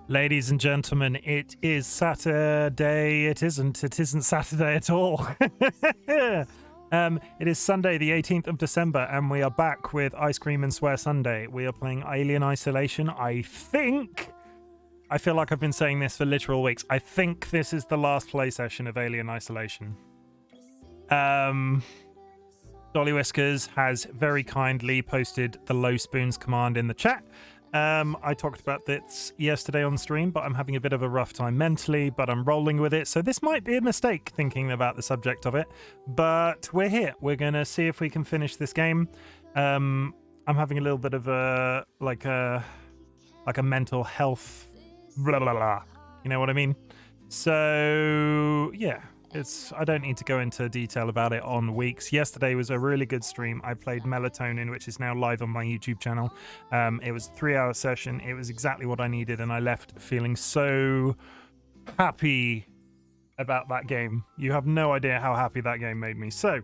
Ladies and gentlemen, it is Saturday. It isn't Saturday at all. It is Sunday, the 18th of December, and we are back with Ice Cream and Swear Sunday. We are playing Alien Isolation. I feel like I've been saying this for literal weeks. I think this is the last play session of Alien Isolation. DollyWhiskers has very kindly posted the low spoons command in the chat. I talked about this yesterday on stream, but I'm having a bit of a rough time mentally, but I'm rolling with it. So this might be a mistake thinking about the subject of it, but we're here. We're going to see if we can finish this game. I'm having a little bit of a, like a mental health, blah, blah, blah. You know what I mean? So yeah. I don't need to go into detail about it on weeks. Yesterday was a really good stream. I played Melatonin, which is now live on my YouTube channel. It was a 3-hour session. It was exactly what I needed, and I left feeling so happy about that game. You have no idea how happy that game made me. So,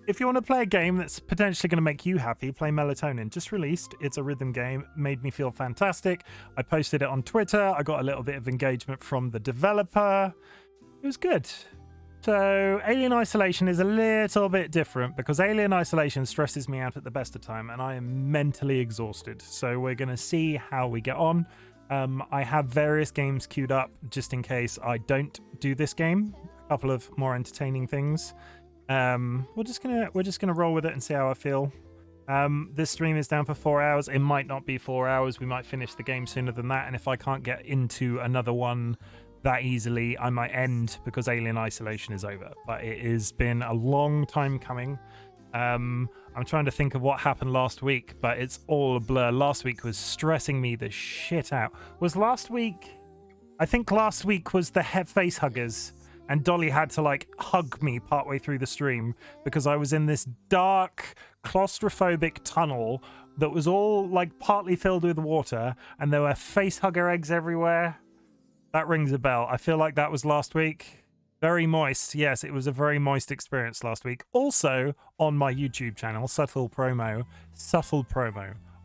if you want to play a game that's potentially going to make you happy, play Melatonin. Just released. It's a rhythm game. Made me feel fantastic. I posted it on Twitter. I got a little bit of engagement from the developer. It was good. So, Alien Isolation is a little bit different because Alien Isolation stresses me out at the best of time and I am mentally exhausted. So, we're going to see how we get on. I have various games queued up just in case I don't do this game. A couple of more entertaining things. We're just gonna roll with it and see how I feel. This stream is down for 4 hours. It might not be 4 hours. We might finish the game sooner than that. And if I can't get into another one that easily, I might end because Alien Isolation is over. But it has been a long time coming. I'm trying to think of what happened last week, but it's all a blur. Last week was stressing me the shit out. I think last week was the face huggers, and Dolly had to like hug me partway through the stream because I was in this dark claustrophobic tunnel that was all like partly filled with water and there were face hugger eggs everywhere. That rings a bell. I feel like that was last week. Very moist. Yes, it was a very moist experience last week. Also on my YouTube channel, subtle promo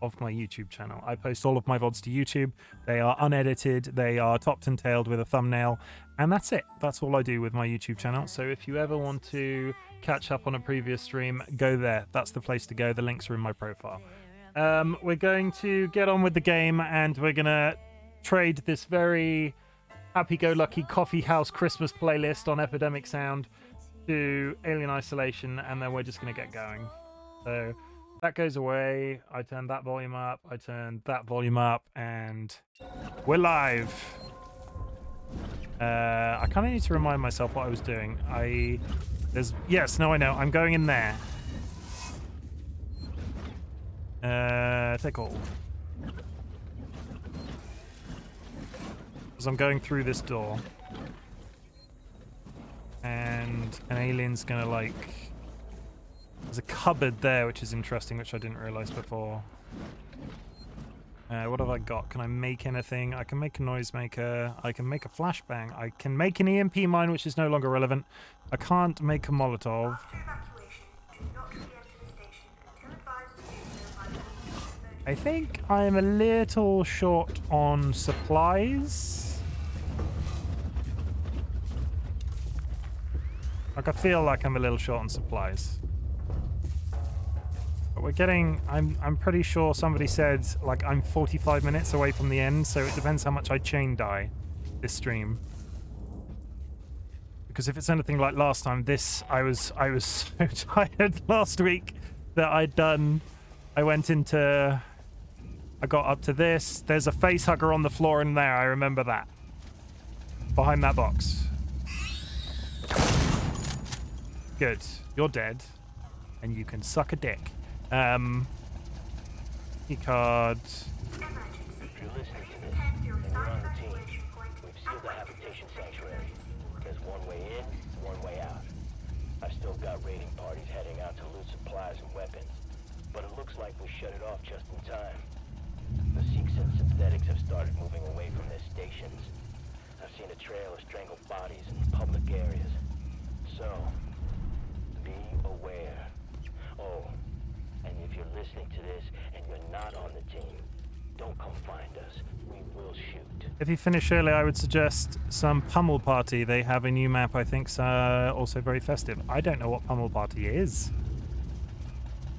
of my YouTube channel. I post all of my VODs to YouTube. They are unedited. They are topped and tailed with a thumbnail. And that's it. That's all I do with my YouTube channel. So if you ever want to catch up on a previous stream, go there. That's the place to go. The links are in my profile. We're going to get on with the game and we're going to trade this very happy-go-lucky coffee house Christmas playlist on Epidemic Sound to Alien Isolation, and then we're just going to get going. So that goes away. I turn that volume up. I turn that volume up, and we're live. I kind of need to remind myself what I was doing. I know. I'm going in there. Take hold. I'm going through this door and an alien's gonna there's a cupboard there which is interesting, which I didn't realize before. What have I got? Can I make anything? I can make a noisemaker. I can make a flashbang. I can make an EMP mine, which is no longer relevant. I can't make a Molotov. I think I'm a little short on supplies. Like, I feel like I'm a little short on supplies. But we're getting... I'm pretty sure somebody said, like, I'm 45 minutes away from the end, so it depends how much I chain die this stream. Because if it's anything like last time, I was so tired last week that I got up to this. There's a face hugger on the floor in there, I remember that. Behind that box. Good. You're dead. And you can suck a dick. Key card. If you're listening to this and you're on the team, we've sealed the habitation sanctuary. There's one way in, one way out. I've still got raiding parties heading out to loot supplies and weapons, but it looks like we shut it off just in time. The Sikhs and synthetics have started moving away from their stations. I've seen a trail of strangled bodies in public areas. So, be aware. Oh, and if you're listening to this and you're not on the team, don't come find us. We will shoot. If you finish early, I would suggest some Pummel Party. They have a new map I think's also very festive. I don't know what Pummel Party is.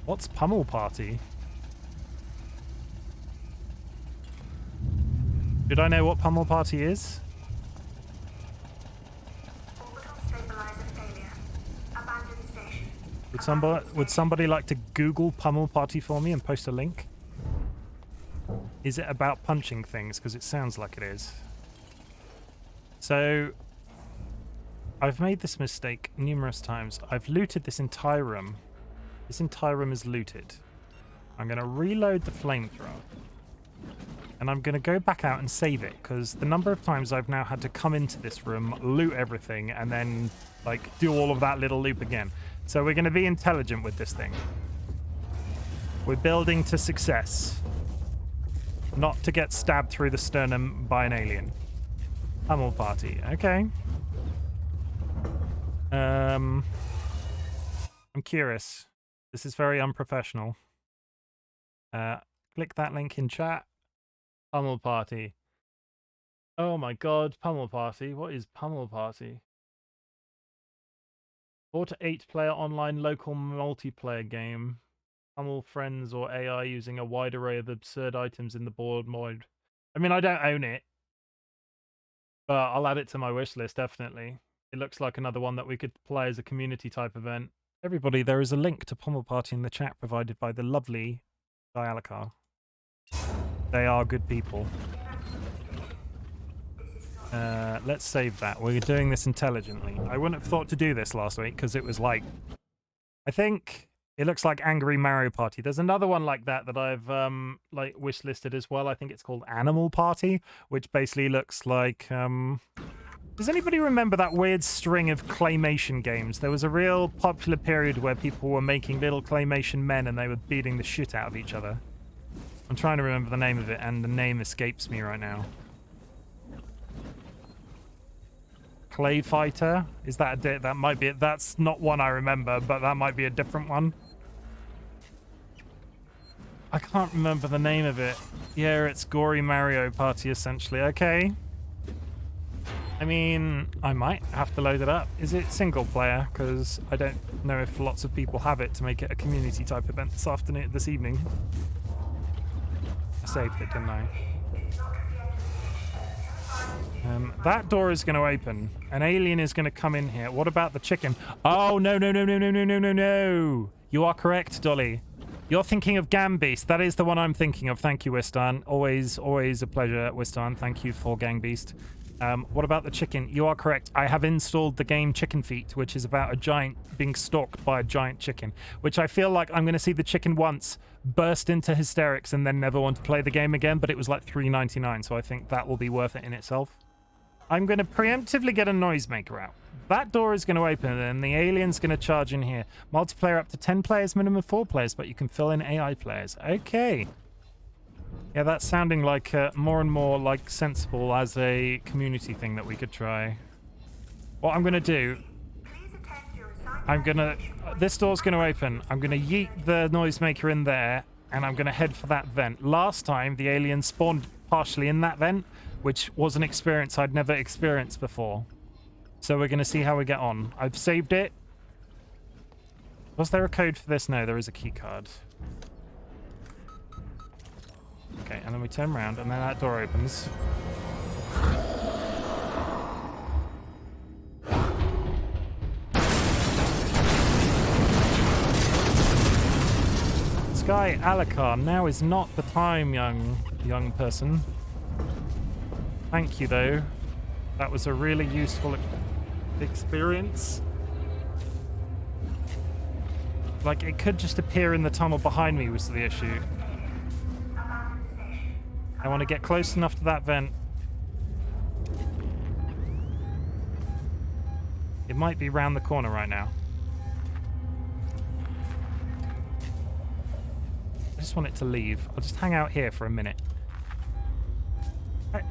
What's Pummel Party? Should I know what Pummel Party is? Would somebody like to Google Pummel Party for me and post a link? Is it about punching things? Because it sounds like it is. So, I've made this mistake numerous times. I've looted this entire room. This entire room is looted. I'm going to reload the flamethrower. And I'm going to go back out and save it, because the number of times I've now had to come into this room, loot everything, and then, like, do all of that little loop again. So we're going to be intelligent with this thing. We're building to success. Not to get stabbed through the sternum by an alien. Pummel Party. Okay. I'm curious. This is very unprofessional. Click that link in chat. Pummel Party. Oh my god, Pummel Party. What is Pummel Party? 4 to 8 player online local multiplayer game. Pummel friends or AI using a wide array of absurd items in the board mode. I mean, I don't own it, but I'll add it to my wish list, definitely. It looks like another one that we could play as a community type event. Everybody, there is a link to Pummel Party in the chat provided by the lovely Aaaaaaaah. They are good people. Let's save that. We're doing this intelligently. I wouldn't have thought to do this last week because it was like... I think it looks like Angry Mario Party. There's another one like that that I've like wish listed as well. I think it's called Animal Party, which basically looks like... Does anybody remember that weird string of claymation games? There was a real popular period where people were making little claymation men and they were beating the shit out of each other. I'm trying to remember the name of it, and the name escapes me right now. Clay Fighter? Is that that might be it? That's not one I remember, but that might be a different one. I can't remember the name of it. Yeah, it's Gory Mario Party, essentially. Okay. I mean, I might have to load it up. Is it single player? Because I don't know if lots of people have it to make it a community type event this evening. I saved it, didn't I? That door is going to open. An alien is going to come in here. What about the chicken? Oh, no, no, no, no, no, no, no, no, no. You are correct, Dolly. You're thinking of Gangbeast. That is the one I'm thinking of. Thank you, Wistan. Always, always a pleasure, Wistan. Thank you for Gangbeast. What about the chicken? You are correct. I have installed the game Chicken Feet, which is about a giant being stalked by a giant chicken, which I feel like I'm going to see the chicken once, burst into hysterics, and then never want to play the game again, but it was like $3.99, so I think that will be worth it in itself. I'm going to preemptively get a noisemaker out. That door is going to open, and the alien's going to charge in here. Multiplayer up to 10 players, minimum 4 players, but you can fill in AI players. Okay. Yeah, that's sounding like more and more like sensible as a community thing that we could try. What I'm going to do... this door's going to open. I'm going to yeet the noisemaker in there, and I'm going to head for that vent. Last time, the alien spawned partially in that vent, which was an experience I'd never experienced before. So we're going to see how we get on. I've saved it. Was there a code for this? No, there is a key card. Okay, and then we turn around, and then that door opens. Sky Aaaaaaaah, now is not the time, young person. Thank you, though. That was a really useful experience. Like, it could just appear in the tunnel behind me was the issue. I want to get close enough to that vent. It might be round the corner right now. I just want it to leave. I'll just hang out here for a minute.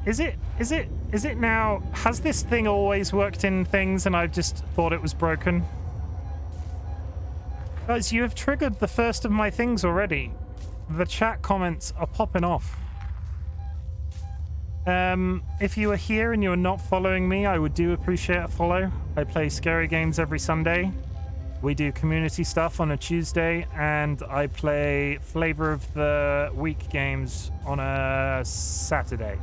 Is it now? Has this thing always worked in things and I've just thought it was broken? Guys, you have triggered the first of my things already. The chat comments are popping off. If you are here and you're not following me, I would do appreciate a follow. I play scary games every Sunday. We do community stuff on a Tuesday, and I play flavor of the week games on a Saturday.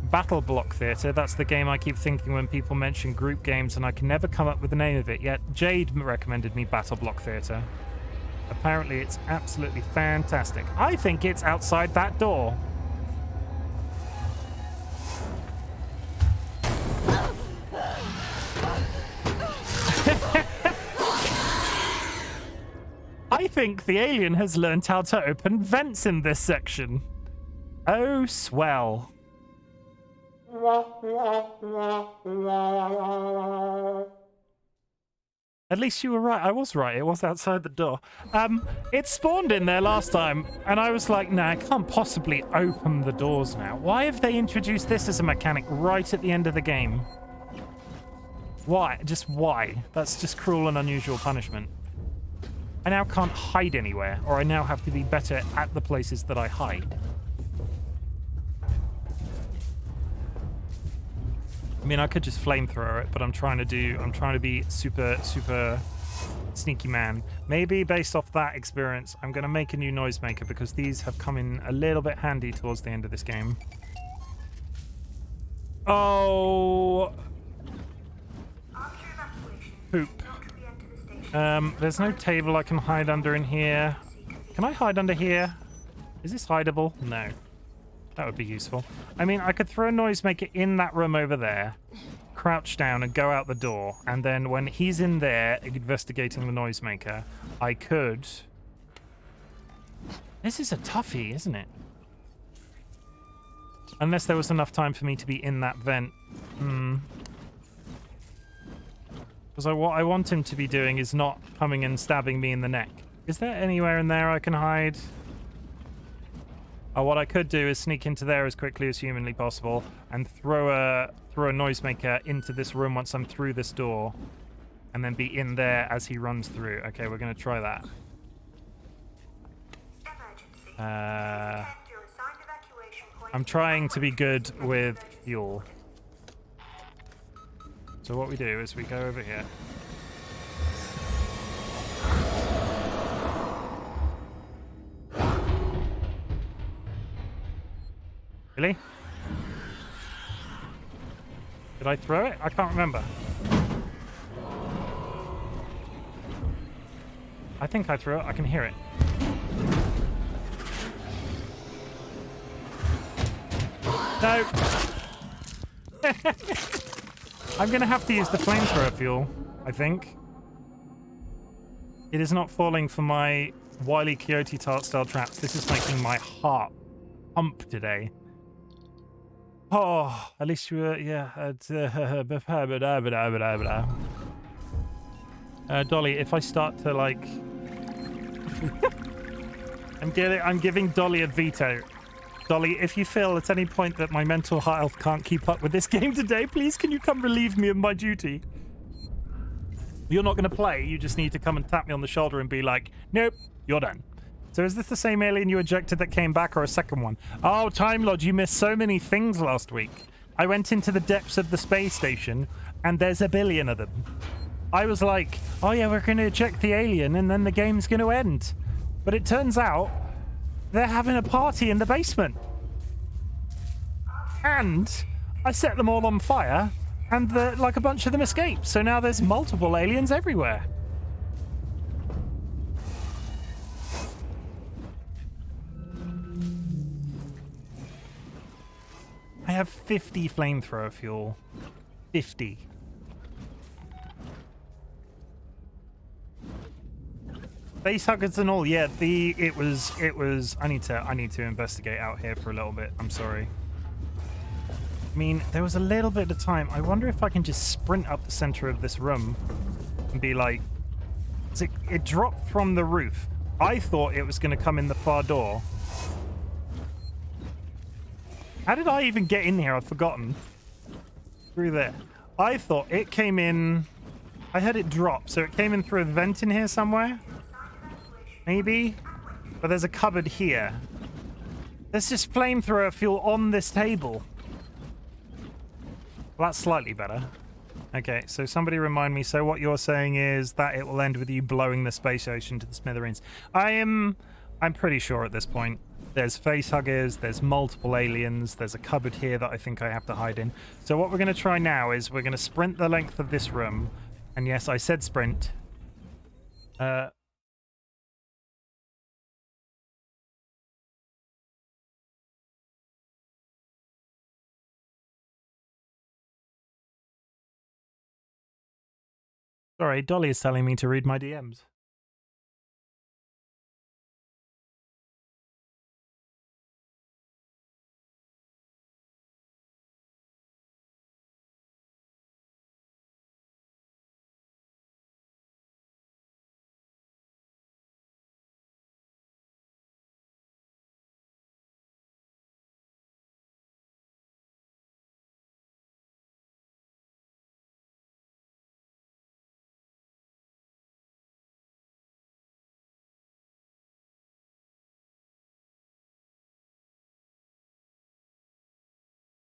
Battle Block Theatre, that's the game I keep thinking when people mention group games, and I can never come up with the name of it, yet Jade recommended me Battle Block Theatre. Apparently it's absolutely fantastic. I think it's outside that door. I think the alien has learned how to open vents in this section. Oh, swell. At least you were right. I was right. It was outside the door. It spawned in there last time, and I was like, nah, I can't possibly open the doors now. Why have they introduced this as a mechanic right at the end of the game? Why? Just why? That's just cruel and unusual punishment. I now can't hide anywhere, or I now have to be better at the places that I hide. I mean, I could just flamethrower it, but I'm trying to be super sneaky man. Maybe based off that experience, I'm going to make a new noisemaker because these have come in a little bit handy towards the end of this game. Oh. Poop. There's no table I can hide under in here. Can I hide under here? Is this hideable? No. That would be useful. I mean, I could throw a noisemaker in that room over there, crouch down and go out the door, and then when he's in there investigating the noisemaker, I could... This is a toughie, isn't it? Unless there was enough time for me to be in that vent. Because what I want him to be doing is not coming and stabbing me in the neck. Is there anywhere in there I can hide? Oh, what I could do is sneak into there as quickly as humanly possible and throw a noisemaker into this room once I'm through this door, and then be in there as he runs through. Okay, we're going to try that. I'm trying to be good with fuel. So what we do is we go over here. Really? Did I throw it? I can't remember. I think I threw it. I can hear it. No! I'm going to have to use the flamethrower fuel, I think. It is not falling for my Wile E. Coyote style traps. This is making my heart pump today. Oh, at least you were, yeah. Dolly, if I start to like, I'm giving Dolly a veto. Dolly, if you feel at any point that my mental health can't keep up with this game today, please can you come relieve me of my duty? You're not going to play. You just need to come and tap me on the shoulder and be like, nope, you're done. So is this the same alien you ejected that came back, or a second one? Oh, Time Lord, you missed so many things last week. I went into the depths of the space station, and there's a billion of them. I was like, oh yeah, we're going to eject the alien, and then the game's going to end. But it turns out they're having a party in the basement. And I set them all on fire, and like a bunch of them escaped. So now there's multiple aliens everywhere. I have 50 flamethrower fuel. 50. Face huggers and all, yeah. It was. I need to investigate out here for a little bit. I'm sorry. I mean, there was a little bit of time. I wonder if I can just sprint up the center of this room and be like, it dropped from the roof. I thought it was going to come in the far door. How did I even get in here? I've forgotten. Through there. I thought it came in... I heard it drop, so it came in through a vent in here somewhere? Maybe? But there's a cupboard here. There's just flamethrower fuel on this table. Well, that's slightly better. Okay, so somebody remind me, so what you're saying is that it will end with you blowing the space ocean to the smithereens. I'm pretty sure at this point. There's facehuggers, there's multiple aliens, there's a cupboard here that I think I have to hide in. So what we're going to try now is we're going to sprint the length of this room. And yes, I said sprint. Sorry, Dolly is telling me to read my DMs.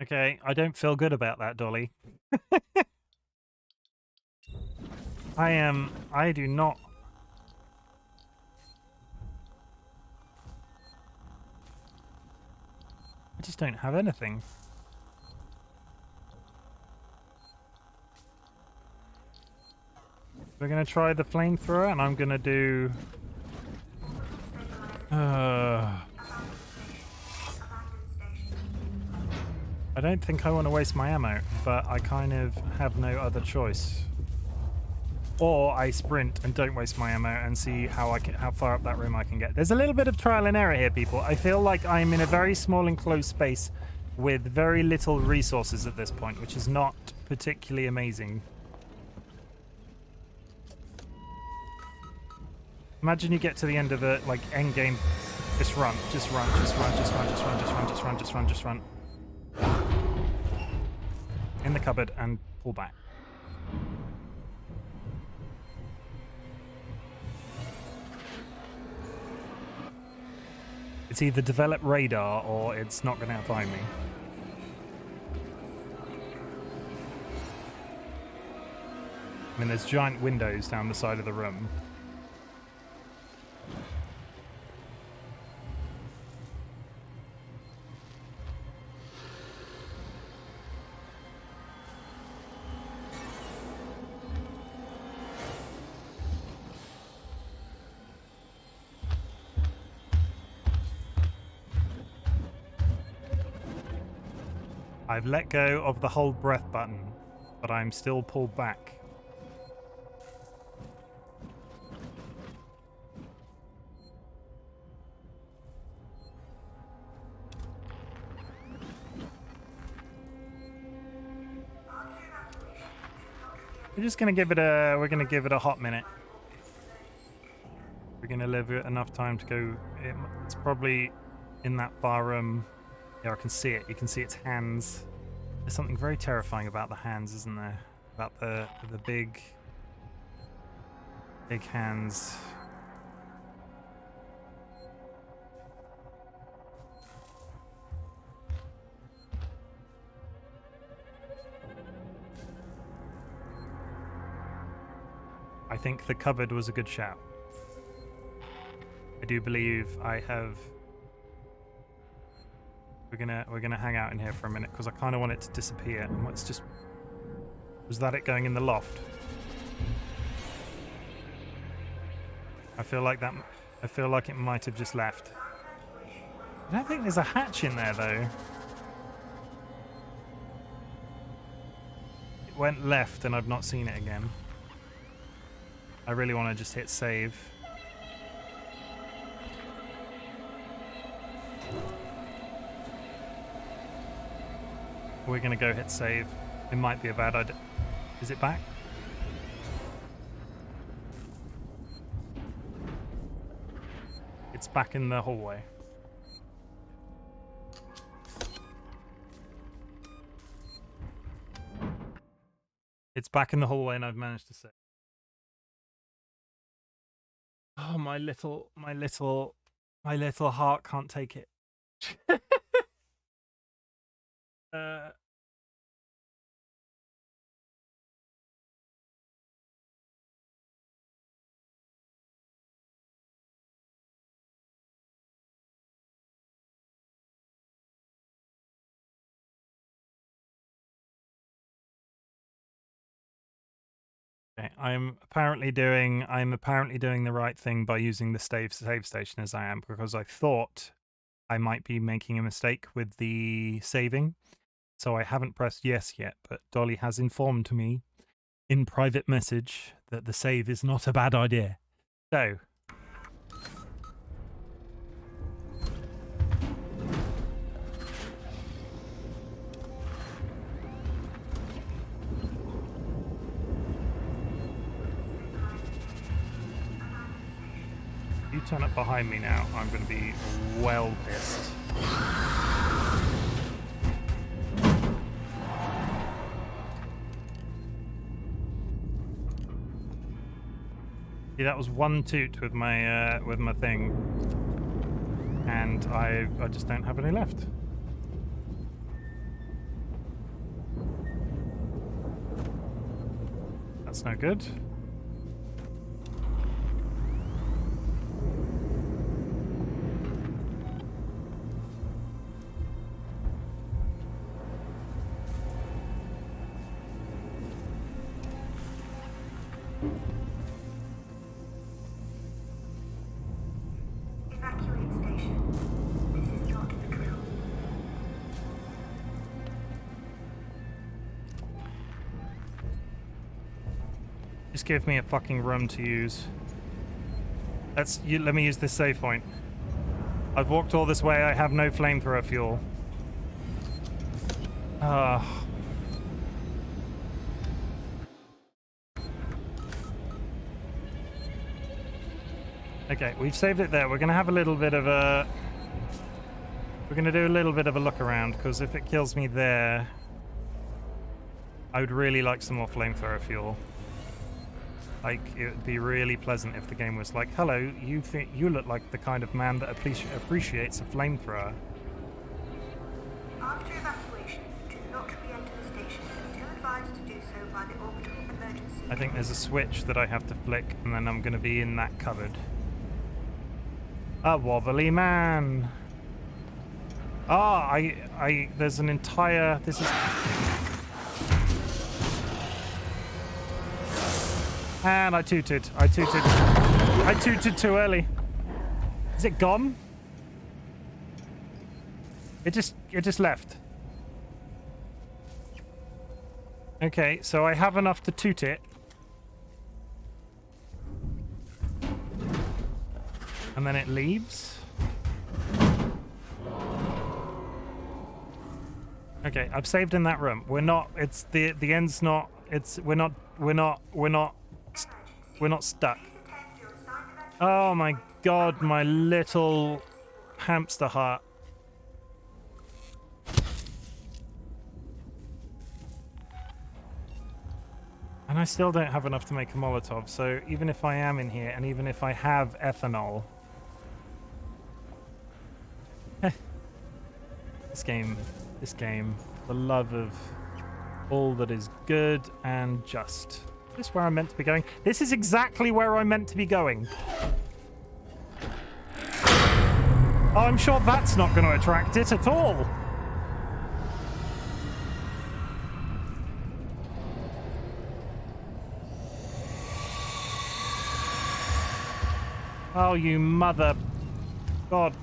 Okay, I don't feel good about that, Dolly. I do not. I just don't have anything. We're gonna try the flamethrower, and I'm gonna do. I don't think I want to waste my ammo, but I kind of have no other choice. Or I sprint and don't waste my ammo and see how far up that room I can get. There's a little bit of trial and error here, people. I feel like I'm in a very small enclosed space with very little resources at this point, which is not particularly amazing. Imagine you get to the end of the end game. Just run, just run, just run, just run, just run, just run, just run, just run, just run. In the cupboard and pull back. It's either develop radar or it's not going to find me. I mean, there's giant windows down the side of the room. I've let go of the hold breath button, but I'm still pulled back. We're just gonna give it a hot minute. We're gonna live enough time to go. It's probably in that far room. Yeah, I can see it. You can see its hands. There's something very terrifying about the hands, isn't there? About the big hands. I think the cupboard was a good shout. I do believe I have. We're gonna hang out in here for a minute because I kind of want it to disappear. And let's just. Was that it going in the loft? I feel like it might have just left. I don't think there's a hatch in there though. It went left and I've not seen it again. I really want to just hit save. We're going to go hit save. It might be a bad idea. Is it back? It's back in the hallway. It's back in the hallway and I've managed to save. Oh, my little heart can't take it. uh, Okay, I'm apparently doing the right thing by using the save station as I am, because I thought I might be making a mistake with the saving. So I haven't pressed yes yet, but Dolly has informed me in private message that the save is not a bad idea. So you turn up behind me now, I'm going to be well pissed. See, that was one toot with my thing, and I just don't have any left. That's no good. Just give me a fucking room to use. Let me use this save point. I've walked all this way, I have no flamethrower fuel. Okay, we've saved it there. We're gonna have a little bit of a... We're gonna do a little bit of a look around, because if it kills me there, I would really like some more flamethrower fuel. Like, it would be really pleasant if the game was like, hello, you look like the kind of man that appreciates a flamethrower. After evacuation, do not re-enter the station until advised to do so by the orbital emergency. I think there's a switch that I have to flick, and then I'm going to be in that cupboard. A wobbly man. Ah, there's an entire... This is... And I tooted. I tooted too early. Is it gone? It just left. Okay, so I have enough to toot it. And then it leaves. Okay, I've saved in that room. We're not, it's the end's not, it's, we're not stuck. Oh my god, my little hamster heart. And I still don't have enough to make a Molotov, so even if I am in here, and even if I have ethanol... This game, the love of all that is good and just. Is this where I'm meant to be going? This is exactly where I'm meant to be going. Oh, I'm sure that's not going to attract it at all. Oh, you mother... God.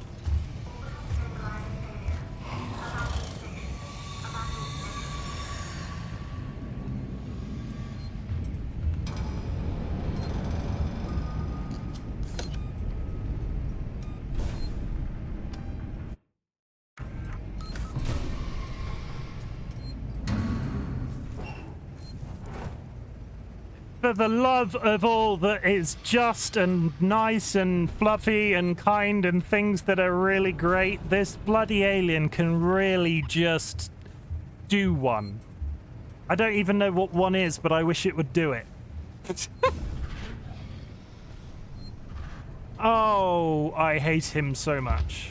For the love of all that is just and nice and fluffy and kind and things that are really great, this bloody alien can really just do one. I don't even know what one is, but I wish it would do it. Oh, I hate him so much.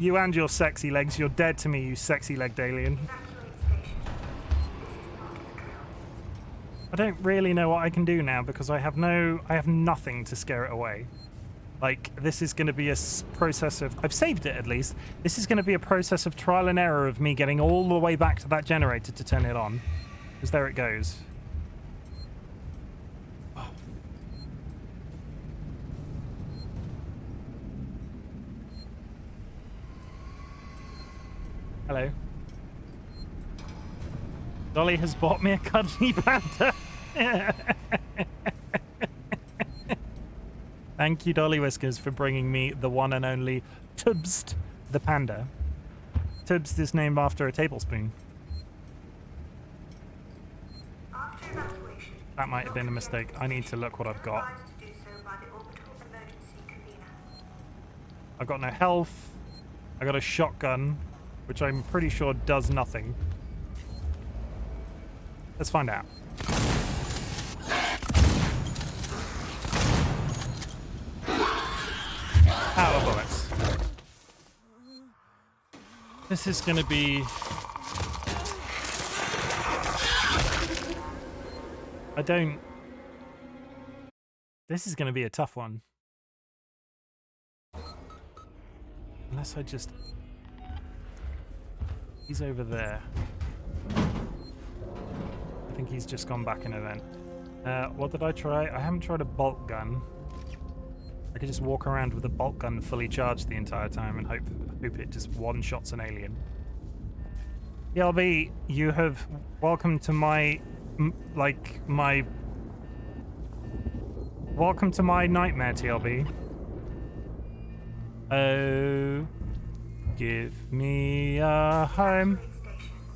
You and your sexy legs. You're dead to me, you sexy-legged alien. Evacuate station. This is not the drill. I don't really know what I can do now because I have nothing to scare it away. Like, this is going to be a process of... I've saved it, at least. This is going to be a process of trial and error of me getting all the way back to that generator to turn it on. Because there it goes. Oh. Hello. Dolly has bought me a cuddly panda. Thank you, DollyWhiskers, for bringing me the one and only Tubst the panda. Tubst is named after a tablespoon. After evacuation, That might have been a mistake. I need to look what I've got. advised to do so by the orbital emergency convener. I've got no health. I got a shotgun, which I'm pretty sure does nothing. Let's find out. Out of bullets. This is going to be... This is going to be a tough one. Unless I just... He's over there. I think he's just gone back an event. What did I try? I haven't tried a bolt gun. I could just walk around with a bolt gun fully charged the entire time and hope it just one-shots an alien. TLB, you have... Welcome to my... Welcome to my nightmare, TLB. Oh, give me a home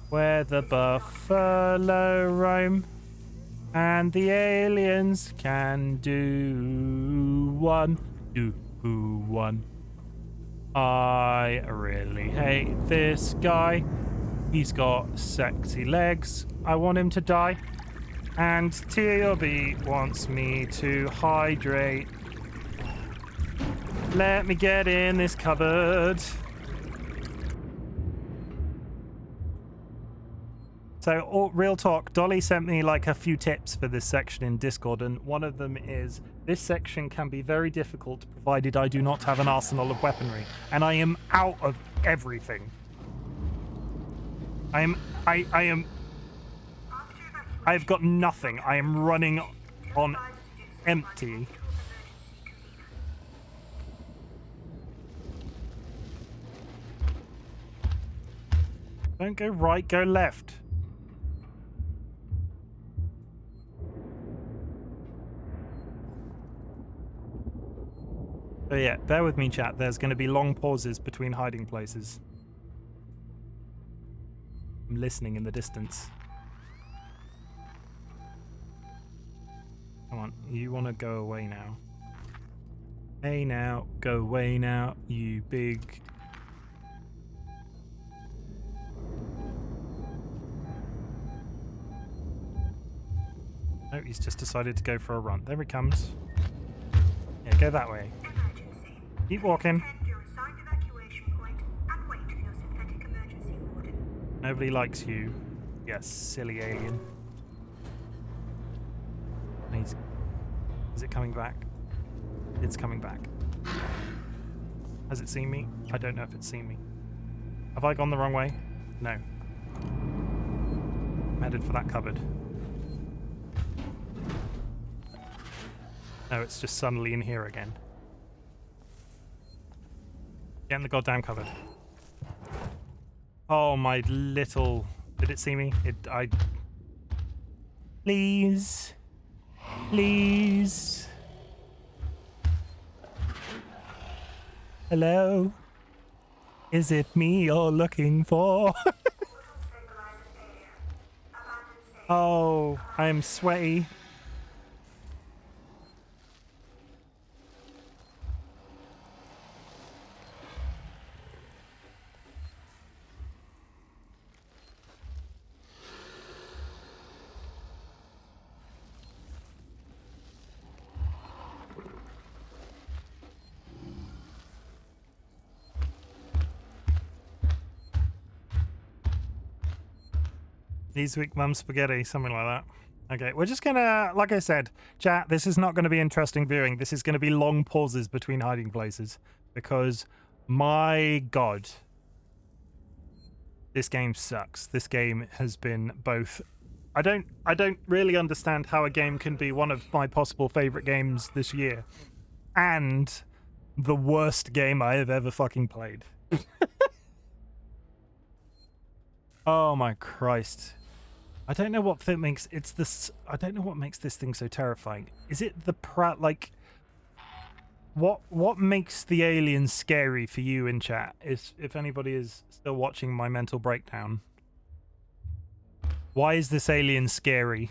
where the buffalo roam and the aliens can do one. I really hate this guy. He's got sexy legs. I want him to die. And TLB wants me to hydrate. Let me get in this cupboard. So, real talk, Dolly sent me like a few tips for this section in Discord, and one of them is this section can be very difficult provided I do not have an arsenal of weaponry, and I am out of everything. I've got nothing. I am running on empty. Don't go right, go left. So yeah, bear with me, chat. There's going to be long pauses between hiding places. I'm listening in the distance. Come on, you want to go away now. Hey now, go away now, you big... Oh, he's just decided to go for a run. There he comes. Yeah, go that way. Emergency. Keep walking. Head to your assigned evacuation point and wait for your synthetic emergency warden. Nobody likes you. Yes, silly alien. Is it coming back? It's coming back. Has it seen me? I don't know if it's seen me. Have I gone the wrong way? No. I'm headed for that cupboard. No, it's just suddenly in here again. Get in the goddamn cupboard. Oh, my little... Did it see me? Please. Please. Hello? Is it me you're looking for? Oh, I am sweaty. These week mum spaghetti, something like that. Okay, we're just gonna, like I said, chat, this is not going to be interesting viewing. This is going to be long pauses between hiding places because, my god, this game sucks. This game has been both... I don't really understand how a game can be one of my possible favorite games this year and the worst game I have ever fucking played. Oh my Christ. I don't know what makes it's this. I don't know what makes this thing so terrifying. Is it the like? What makes the alien scary for you in chat? If anybody is still watching my mental breakdown, why is this alien scary?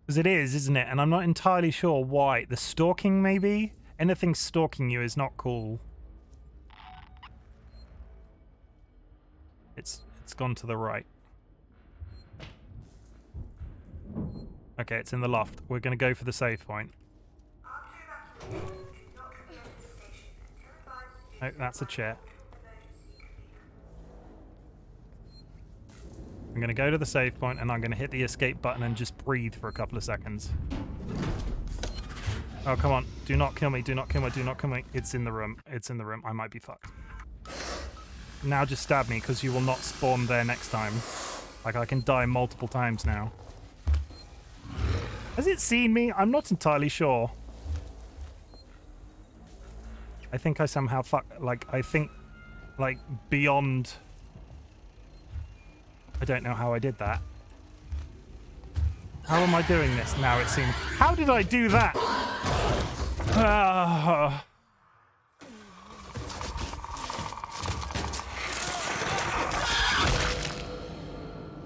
Because it is, isn't it? And I'm not entirely sure why. The stalking, maybe? Anything stalking you is not cool. It's gone to the right. Okay, it's in the loft. We're going to go for the save point. Oh, that's a chair. I'm going to go to the save point and I'm going to hit the escape button and just breathe for a couple of seconds. Oh, come on. Do not kill me. Do not kill me. Do not kill me. It's in the room. It's in the room. I might be fucked. Now just stab me because you will not spawn there next time. Like, I can die multiple times now. Has it seen me? I'm not entirely sure. I think I somehow I think, like, beyond... I don't know how I did that. How am I doing this now, it seems? How did I do that?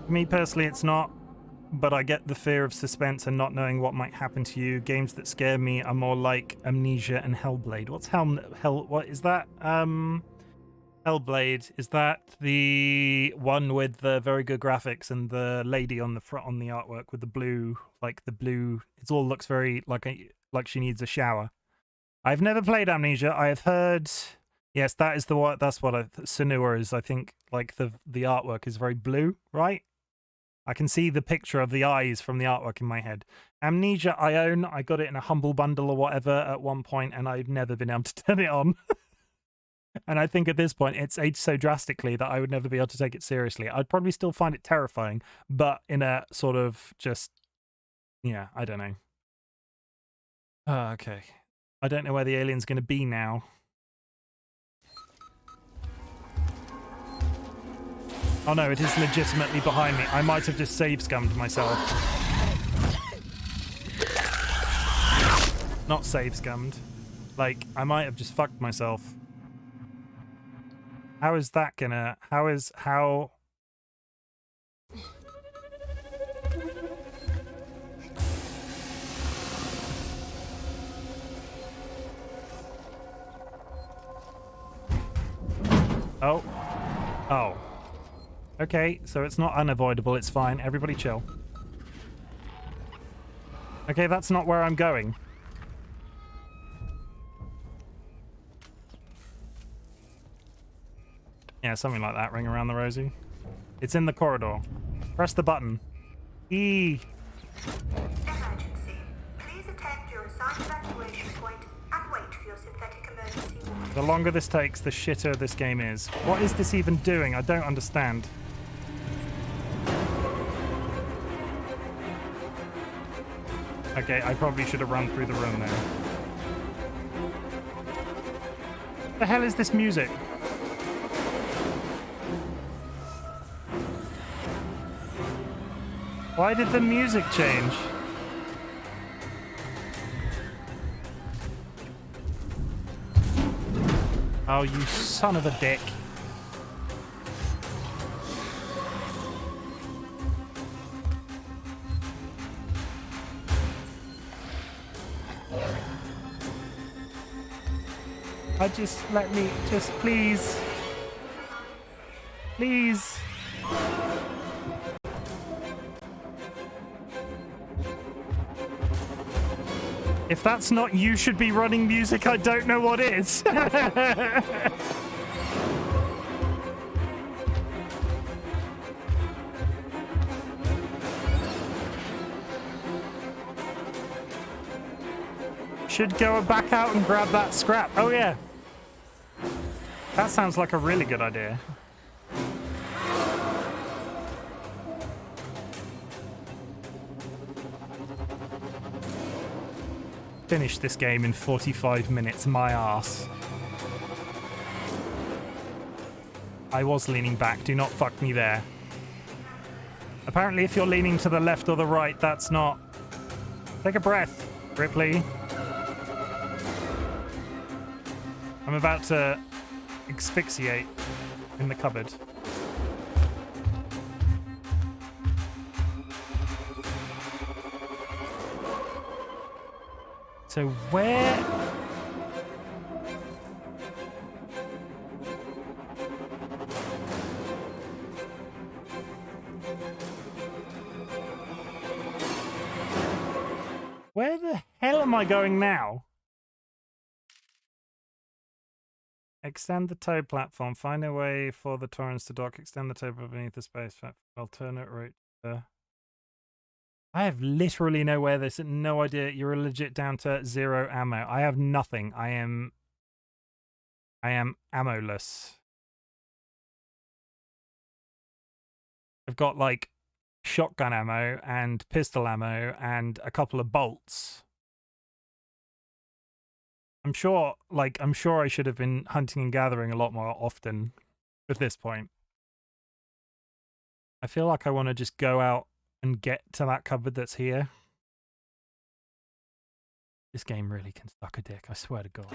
Me personally, it's not, but I get the fear of suspense and not knowing what might happen to you. Games that scare me are more like Amnesia and Hellblade. What's what is that? Hellblade, is that the one with the very good graphics and the lady on the front on the artwork with the blue, like the blue, it all looks very like she needs a shower. I've never played Amnesia. I have heard, yes, that is the what, that's what Senua is. I think like the artwork is very blue, right? I can see the picture of the eyes from the artwork in my head. Amnesia I own. I got it in a Humble Bundle or whatever at one point, and I've never been able to turn it on. And I think at this point, it's aged so drastically that I would never be able to take it seriously. I'd probably still find it terrifying, but in a sort of just, yeah, I don't know. Okay. I don't know where the alien's going to be now. Oh no, it is legitimately behind me. I might have just save scummed myself. Not save scummed. Like, I might have just fucked myself. How is that gonna... How... Oh. Oh. Okay, so it's not unavoidable, it's fine. Everybody chill. Okay, that's not where I'm going. Yeah, something like that. Ring around the rosy. It's in the corridor. Press the button. E. Emergency. Please attend your assigned evacuation point and wait for your synthetic emergency warning. The longer this takes, the shitter this game is. What is this even doing? I don't understand. Okay, I probably should have run through the room there. What the hell is this music? Why did the music change? Oh, you son of a dick. Let me, just please. Please. If that's not You Should Be Running music, I don't know what is. should go back out and grab that scrap. Oh, yeah. That sounds like a really good idea. Finish this game in 45 minutes, my ass. I was leaning back, do not fuck me there. Apparently if you're leaning to the left or the right, that's not... Take a breath, Ripley. I'm about to asphyxiate in the cupboard. So where... Where the hell am I going now? Extend the tow platform. Find a way for the torrents to dock. Extend the tow beneath the space. Alternate route. I have literally nowhere. There's no idea. You're legit down to 0 ammo. I have nothing. I am ammoless. I've got like shotgun ammo and pistol ammo and a couple of bolts. I'm sure I should have been hunting and gathering a lot more often at this point. I feel like I want to just go out and get to that cupboard that's here. This game really can suck a dick, I swear to God.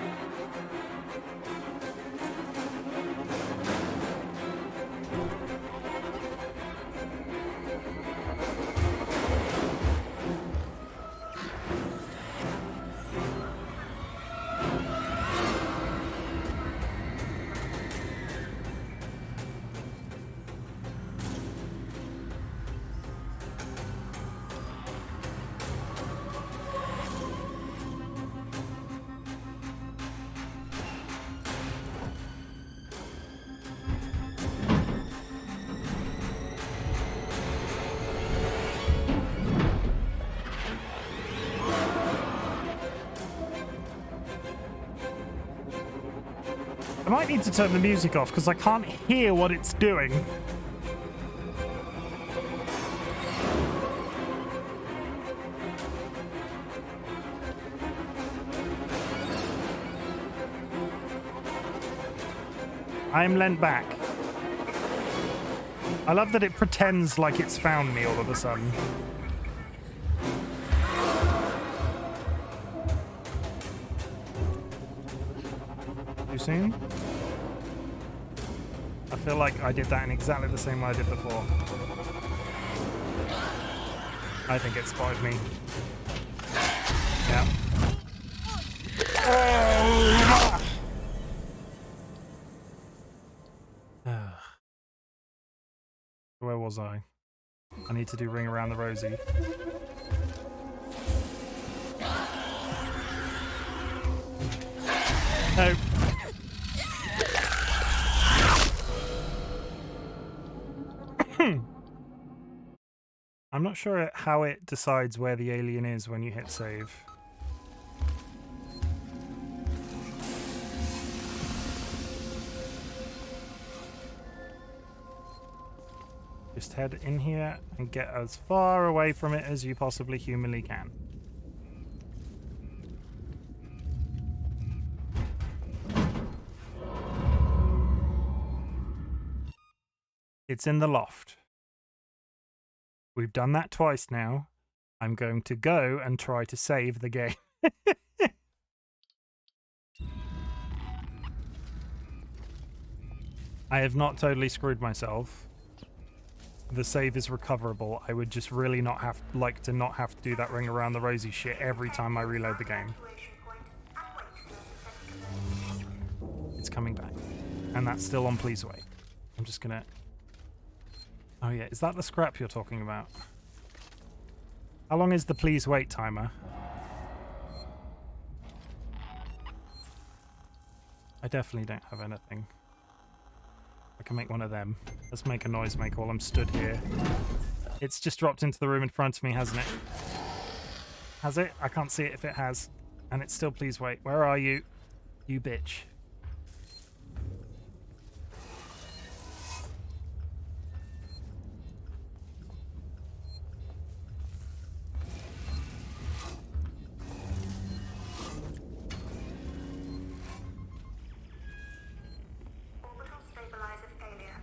I might need to turn the music off because I can't hear what it's doing. I'm leant back. I love that it pretends like it's found me all of a sudden. Too soon? I feel like I did that in exactly the same way I did before. I think it spotted me. Yeah. Where was I? I need to do Ring Around the Rosie. No. I'm not sure how it decides where the alien is when you hit save. Just head in here and get as far away from it as you possibly humanly can. It's in the loft. We've done that twice now. I'm going to go and try to save the game. I have not totally screwed myself. The save is recoverable. I would just really not have to do that Ring Around the Rosie shit every time I reload the game. It's coming back. And that's still on please wait. I'm just gonna... Oh yeah, is that the scrap you're talking about? How long is the please wait timer? I definitely don't have anything. I can make one of them. Let's make a noisemaker while I'm stood here. It's just dropped into the room in front of me, hasn't it? Has it? I can't see it if it has. And it's still please wait. Where are you? You bitch. Orbital stabilizer failure.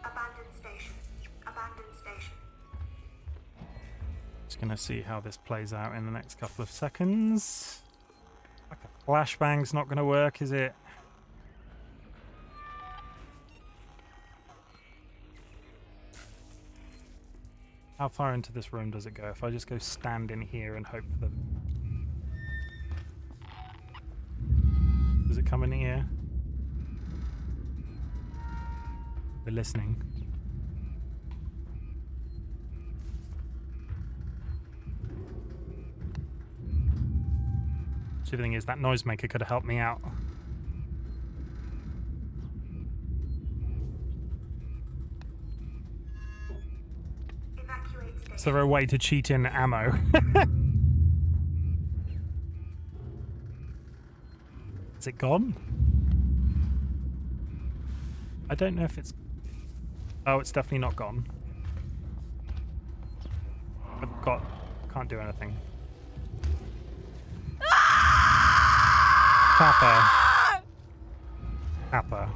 Abandoned station. Abandoned station. Just gonna see how this plays out in the next couple of seconds. Like a flashbang's not gonna work, is it? How far into this room does it go? If I just go stand in here and hope for the... Does it come in here? We're listening. So the thing is, that noisemaker could have helped me out. Evacuate station. Is there a way to cheat in ammo? Is it gone? I don't know if it's... Oh, it's definitely not gone. I've got... Can't do anything. Kappa. Kappa.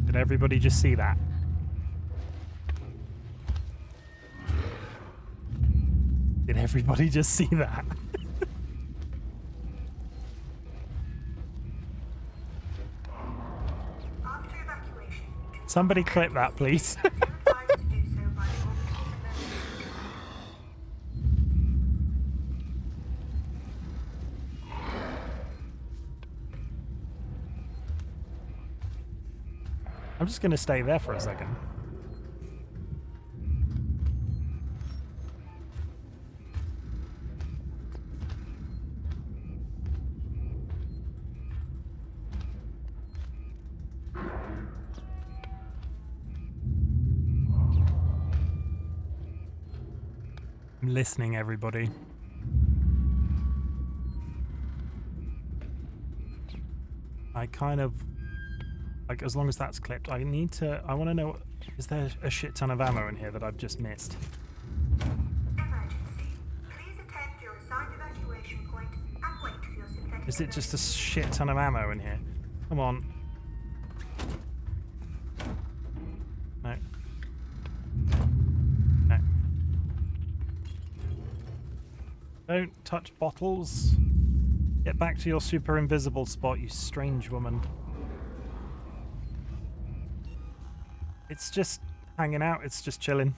Did everybody just see that? Did everybody just see that? After evacuation, Somebody clip that, please. advised to do so by the orbital emergency. I'm just going to stay there for a second. I'm listening, everybody. I kind of... Like, as long as that's clipped, I need to... I want to know... Is there a shit ton of ammo in here that I've just missed? Emergency. Please attend your assigned evacuation point and wait for your synthetic Is it just a emergency. shit ton of ammo in here? Come on. No. No. Don't touch bottles. Get back to your super invisible spot, you strange woman. It's just hanging out. It's just chilling.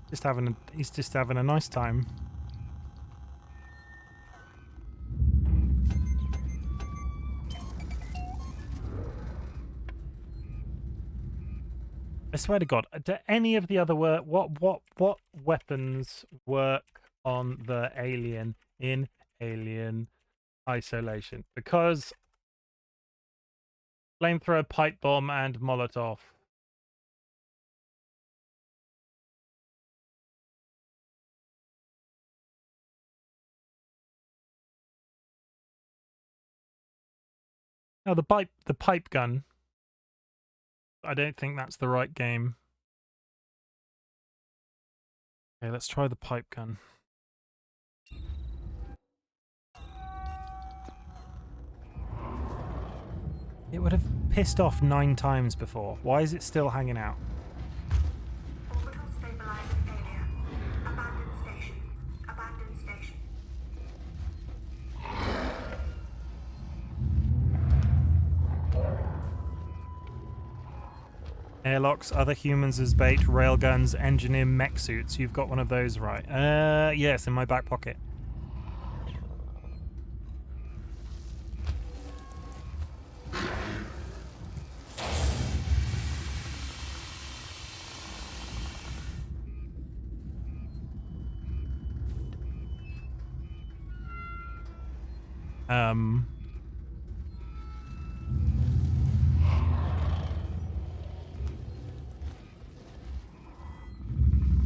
Just having a, he's just having a nice time. I swear to God, do any of the other what weapons work on the alien in Alien Isolation? Because flamethrower, pipe bomb, and Molotov. Oh, the pipe gun. I don't think that's the right game. Okay, let's try the pipe gun. It would have pissed off 9 times before. Why is it still hanging out? Orbital stabilizer failure. Abandoned station. Abandoned station. Airlocks, other humans as bait, railguns, engineer mech suits. You've got one of those, right? Yes, in my back pocket.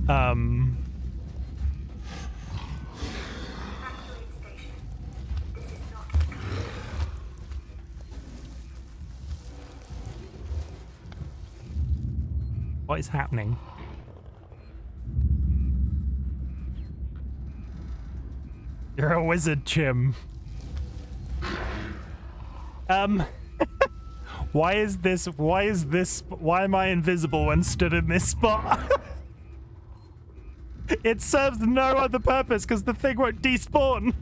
Evacuate station. This is not. What is happening? You're a wizard, Chim. Why am I invisible when stood in this spot? It serves no other purpose because the thing won't despawn.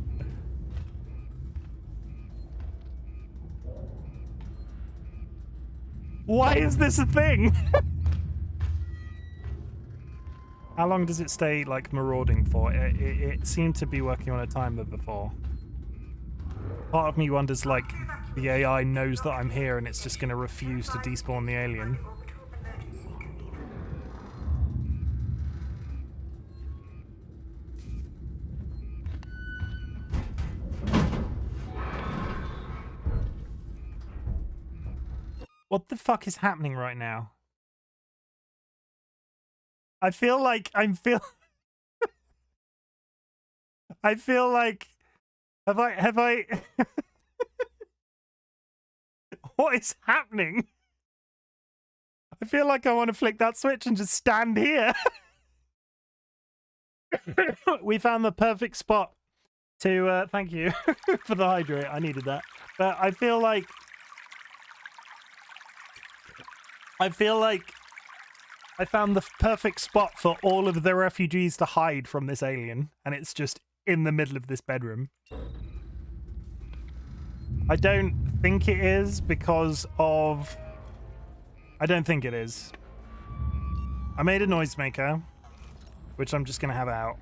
Why is this a thing? How long does it stay, like, marauding for? It seemed to be working on a timer before. Part of me wonders, like, the AI knows that I'm here and it's just going to refuse to despawn the alien. Orbital emergency convener. What the fuck is happening right now? I feel like I feel like have I what is happening? I feel like I want to flick that switch and just stand here. We found the perfect spot to thank you for the hydrate. I needed that. But I feel like I found the perfect spot for all of the refugees to hide from this alien, and it's just in the middle of this bedroom. I don't think it is because of... I don't think it is. I made a noisemaker, which I'm just going to have out.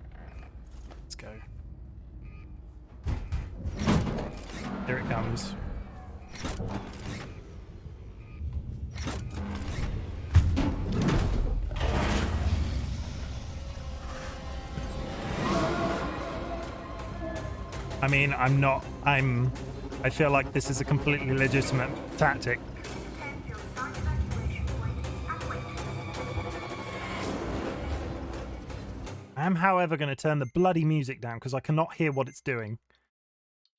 Let's go. Here it comes. I mean, I feel like this is a completely legitimate tactic. Attend your assigned evacuation point and wait. I am, however, going to turn the bloody music down because I cannot hear what it's doing,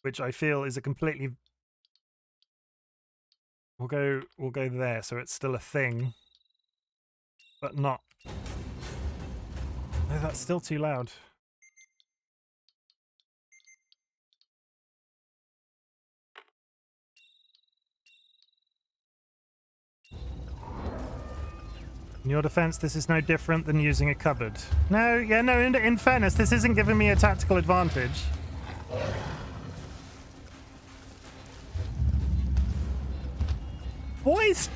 which I feel is a completely... We'll go there, so it's still a thing, but not... No, that's still too loud. In your defense, this is no different than using a cupboard. No, yeah, no, in fairness, this isn't giving me a tactical advantage. What is...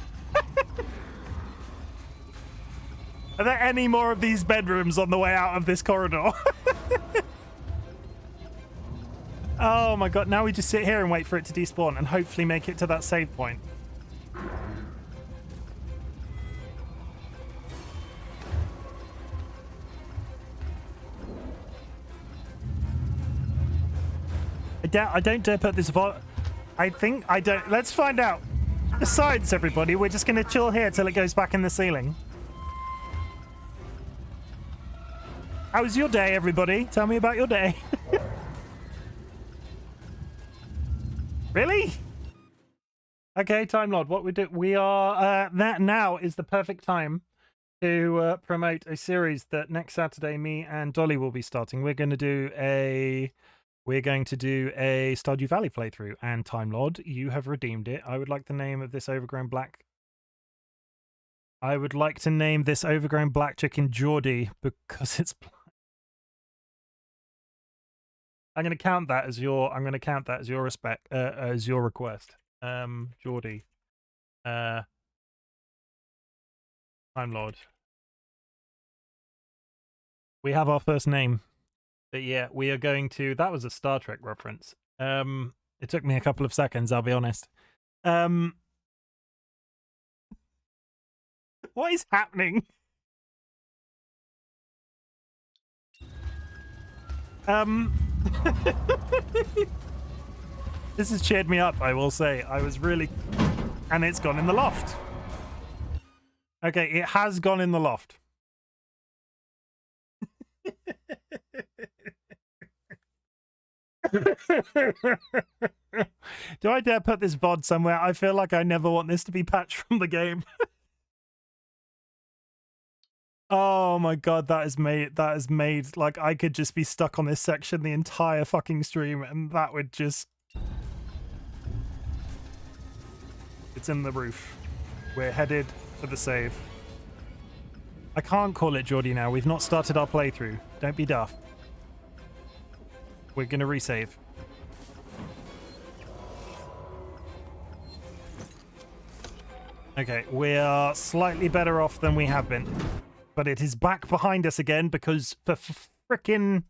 Are there any more of these bedrooms on the way out of this corridor? Oh my god, now we just sit here and wait for it to despawn and hopefully make it to that save point. I don't dare put this I think I don't. Let's find out. Besides, everybody, we're just going to chill here till it goes back in the ceiling. How was your day, everybody? Tell me about your day. Really? Okay, Time Lord, what we do? We are that now is the perfect time to promote a series that next Saturday me and Dolly will be starting. We're going to do a Stardew Valley playthrough, and Time Lord, you have redeemed it. I would like the name of this overgrown black. I would like to name this overgrown black chicken Geordie because it's black. I'm going to count that as your. I'm going to count that as your respect, as your request. Geordie. Time Lord. We have our first name. But yeah, we are going to... That was a Star Trek reference. It took me a couple of seconds, I'll be honest. What is happening? This has cheered me up, I will say. I was really... And it's gone in the loft. Okay, it has gone in the loft. Do I dare put this VOD somewhere? I feel like I never want this to be patched from the game. Oh my god, that is made like I could just be stuck on this section the entire fucking stream and that would just... It's in the roof. We're headed for the save. I can't call it Geordie now. We've not started our playthrough. Don't be daft. We're gonna resave. Okay, we are slightly better off than we have been. But it is back behind us again because for frickin'...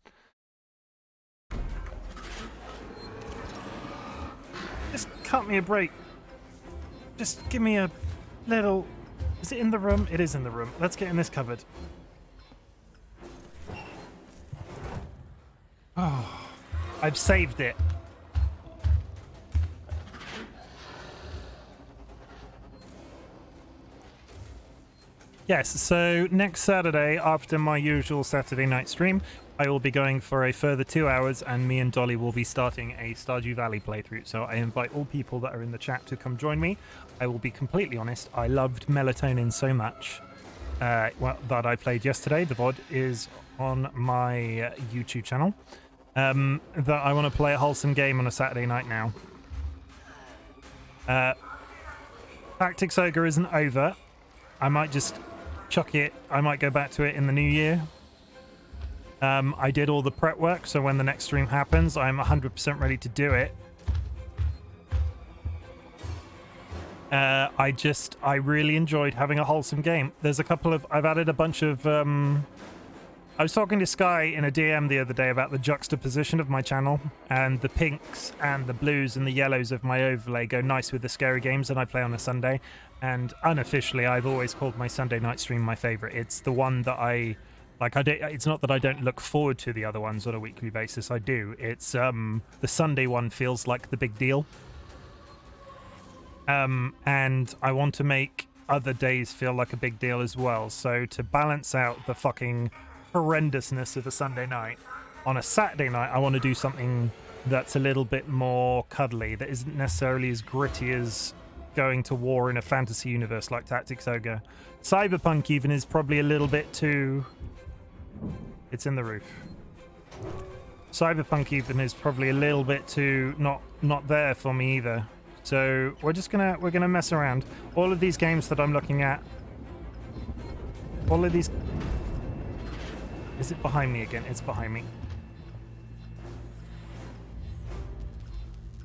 Just cut me a break. Just give me a little... Is it in the room? It is in the room. Let's get in this cupboard. Oh, I've saved it. Yes, so next Saturday, after my usual Saturday night stream, I will be going for a further 2 hours, and me and Dolly will be starting a Stardew Valley playthrough. So I invite all people that are in the chat to come join me. I will be completely honest, I loved Melatonin so much that I played yesterday. The VOD is on my YouTube channel. That I want to play a wholesome game on a Saturday night now. Tactics Ogre isn't over. I might just chuck it. I might go back to it in the new year. I did all the prep work, so when the next stream happens, I'm 100% ready to do it. I really enjoyed having a wholesome game. There's a couple of... I've added a bunch of... I was talking to Sky in a DM the other day about the juxtaposition of my channel, and the pinks and the blues and the yellows of my overlay go nice with the scary games that I play on a Sunday. And unofficially, I've always called my Sunday night stream my favorite. It's the one that I like. It's not that I don't look forward to the other ones on a weekly basis. I do. It's the Sunday one feels like the big deal. And I want to make other days feel like a big deal as well. So to balance out the fucking horrendousness of a Sunday night, on a Saturday night, I want to do something that's a little bit more cuddly, that isn't necessarily as gritty as going to war in a fantasy universe like Tactics Ogre. Cyberpunk even is probably a little bit too... It's in the roof. Cyberpunk even is probably a little bit too not there for me either. So we're gonna mess around. All of these games that I'm looking at, all of these... Is it behind me again? It's behind me.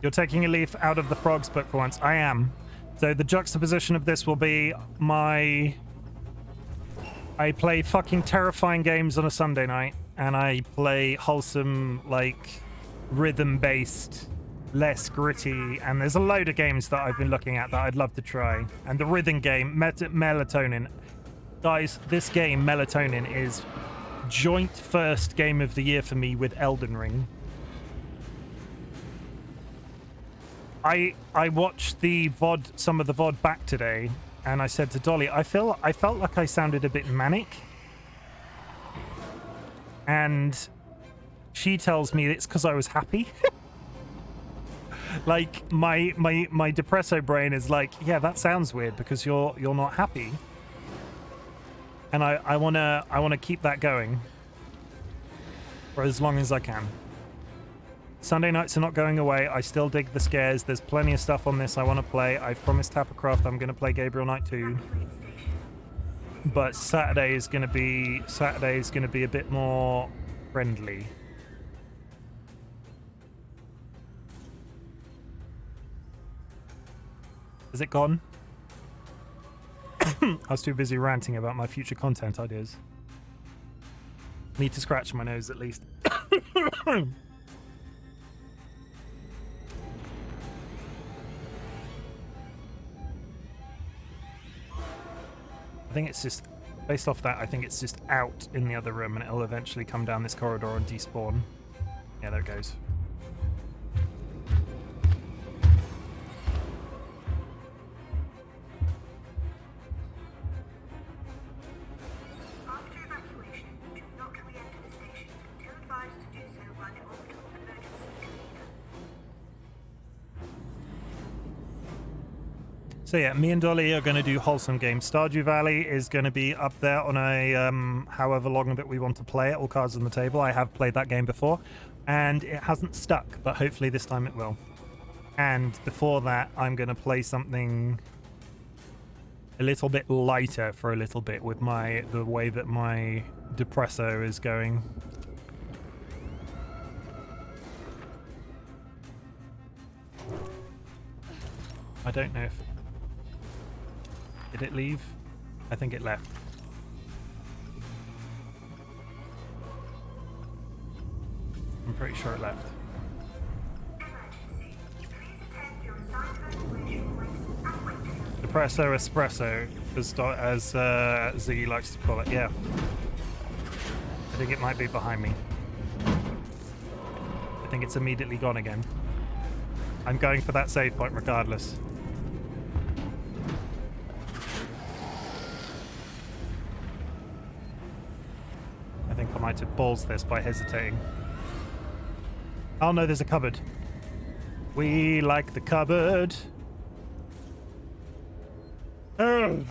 You're taking a leaf out of the Frog's book for once. I am. So the juxtaposition of this will be my... I play fucking terrifying games on a Sunday night, and I play wholesome, like, rhythm-based, less gritty, and there's a load of games that I've been looking at that I'd love to try. And the rhythm game, Melatonin. Guys, this game, Melatonin, is joint first game of the year for me with Elden Ring. I watched the VOD, some of the VOD back today, and I said to Dolly, I felt like I sounded a bit manic. And she tells me it's because I was happy. Like my depresso brain is like, yeah, that sounds weird because you're not happy. And I wanna keep that going for as long as I can. Sunday nights are not going away. I still dig the scares. There's plenty of stuff on this I want to play. I've promised Tappercraft I'm going to play Gabriel Knight 2. But Saturday is going to be a bit more friendly. Is it gone? I was too busy ranting about my future content ideas. Need to scratch my nose at least. I think it's just, based off that, I think it's just out in the other room and it'll eventually come down this corridor and despawn. Yeah, there it goes. After evacuation, do not re-enter the station. So yeah, me and Dolly are going to do wholesome games. Stardew Valley is going to be up there on a however long that we want to play it, all cards on the table. I have played that game before, and it hasn't stuck, but hopefully this time it will. And before that, I'm going to play something a little bit lighter for a little bit with the way that my depresso is going. I don't know if... Did it leave? I think it left. I'm pretty sure it left. Depresso espresso, as Ziggy likes to call it, yeah. I think it might be behind me. I think it's immediately gone again. I'm going for that save point regardless. I think I might have balls this by hesitating. Oh no, there's a cupboard. We like the cupboard. Oh.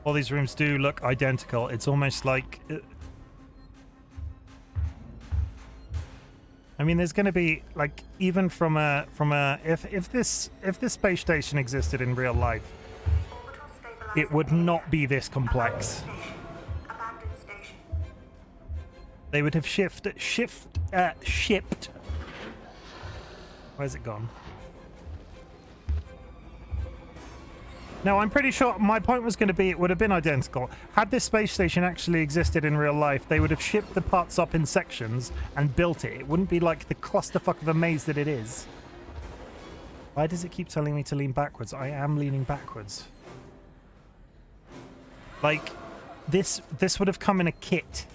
All these rooms do look identical. It's almost like... I mean, there's going to be, like, even from a if this space station existed in real life, it would not be this complex. They would have shipped. Where's it gone? No, I'm pretty sure my point was going to be it would have been identical. Had this space station actually existed in real life, they would have shipped the parts up in sections and built it. It wouldn't be like the clusterfuck of a maze that it is. Why does it keep telling me to lean backwards? I am leaning backwards. Like, this would have come in a kit.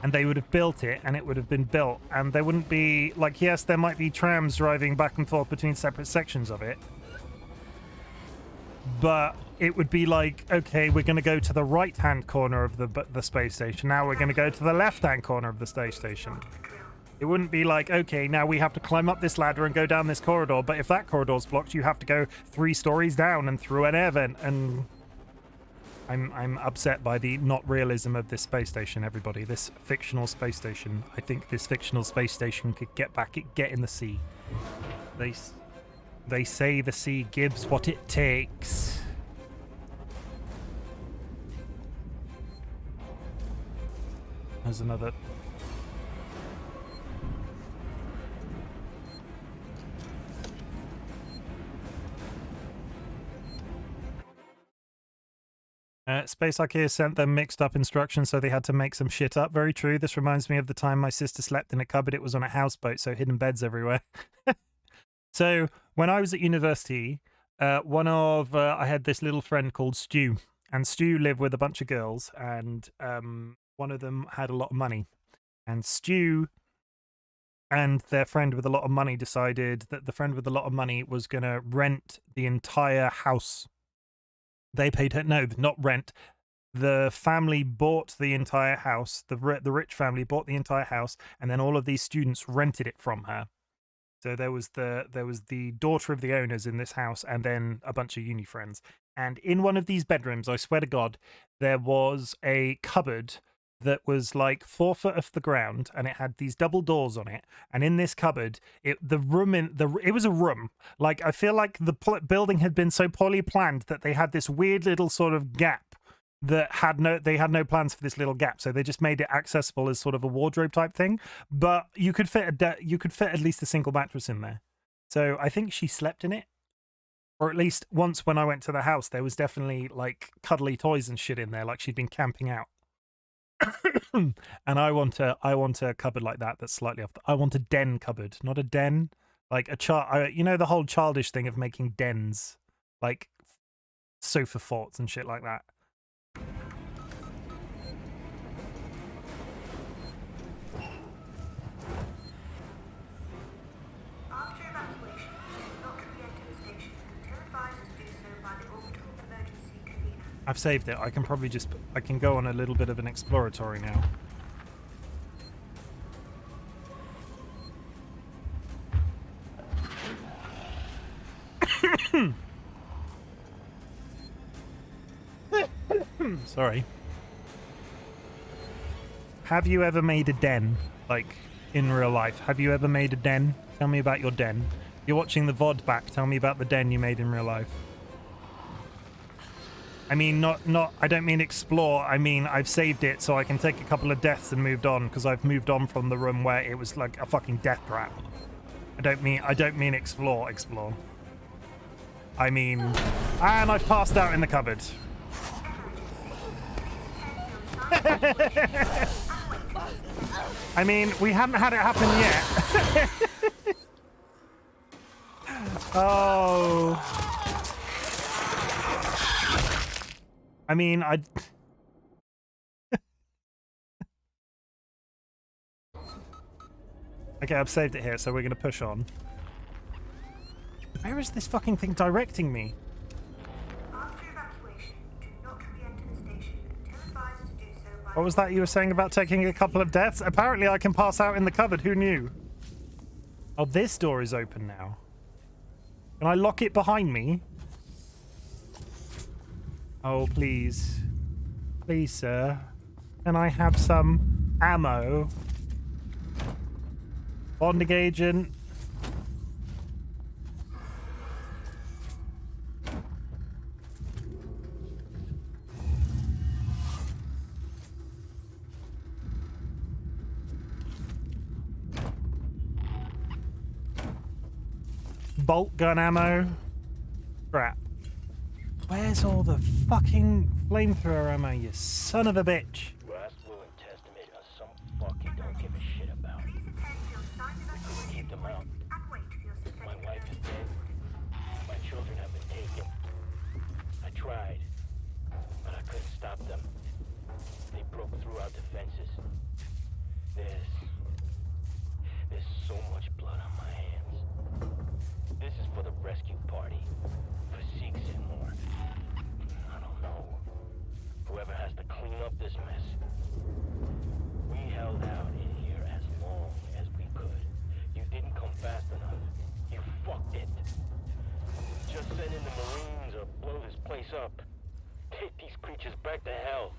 And they would have built it, and it would have been built. And there wouldn't be... Like, yes, there might be trams driving back and forth between separate sections of it. But it would be like, okay, we're going to go to the right-hand corner of the space station. Now we're going to go to the left-hand corner of the space station. It wouldn't be like, okay, now we have to climb up this ladder and go down this corridor. But if that corridor's blocked, you have to go 3 stories down and through an air vent. And I'm upset by the not realism of this space station, everybody. This fictional space station. I think this fictional space station could get in the sea. They say the sea gives what it takes. There's another... Space Archaea sent them mixed up instructions, so they had to make some shit up. Very true. This reminds me of the time my sister slept in a cupboard. It was on a houseboat, so hidden beds everywhere. So when I was at university, I had this little friend called Stu, and Stu lived with a bunch of girls, and one of them had a lot of money, and Stu and their friend with a lot of money decided that the friend with a lot of money was going to rent the entire house. They paid her, no, not rent. The family bought the entire house. The rich family bought the entire house, and then all of these students rented it from her. So there was the daughter of the owners in this house, and then a bunch of uni friends. And in one of these bedrooms, I swear to God, there was a cupboard that was like 4 foot off the ground, and it had these double doors on it. And in this cupboard, it was a room. Like, I feel like the building had been so poorly planned that they had this weird little sort of gap that they had no plans for this little gap, so they just made it accessible as sort of a wardrobe type thing. But you could fit at least a single mattress in there. So I think she slept in it, or at least once when I went to the house, there was definitely like cuddly toys and shit in there, like she'd been camping out. And I want a cupboard like that that's slightly off. I want a den cupboard, not a den, like you know, the whole childish thing of making dens, like sofa forts and shit like that. After evacuation, not to re-enter the station until advised to do so by the orbital emergency convener. I've saved it. I can go on a little bit of an exploratory now. Sorry. Have you ever made a den, like, in real life? Have you ever made a den? Tell me about your den. You're watching the VOD back. Tell me about the den you made in real life. I mean, I don't mean explore. I mean, I've saved it so I can take a couple of deaths and moved on, because I've moved on from the room where it was like a fucking death trap. I don't mean explore. I mean, and I've passed out in the cupboard. I mean, we haven't had it happen yet. Oh. I mean, Okay, I've saved it here, so we're going to push on. Where is this fucking thing directing me? After evacuation, do not re-enter the station until advised to do so by... What was that you were saying about taking a couple of deaths? Apparently I can pass out in the cupboard. Who knew? Oh, this door is open now. Can I lock it behind me? Oh, please. Please, sir. Can I have some ammo? Bonding agent. Bolt gun ammo. Crap. Where's all the fucking flamethrower ammo, you son of a bitch? Last will and testament of some fuck you don't give a shit about. Please attend to your assigned evacuation Keep them point out. and wait for your My synthetic wife is emergency dead. My children have been taken. I tried, but I couldn't stop them. They broke through our defenses. There's so much blood on my hands. This is for the rescue party, for Sikhs and more. I don't know. Whoever has to clean up this mess. We held out in here as long as we could. You didn't come fast enough. You fucked it. Just send in the Marines or blow this place up. Take these creatures back to hell.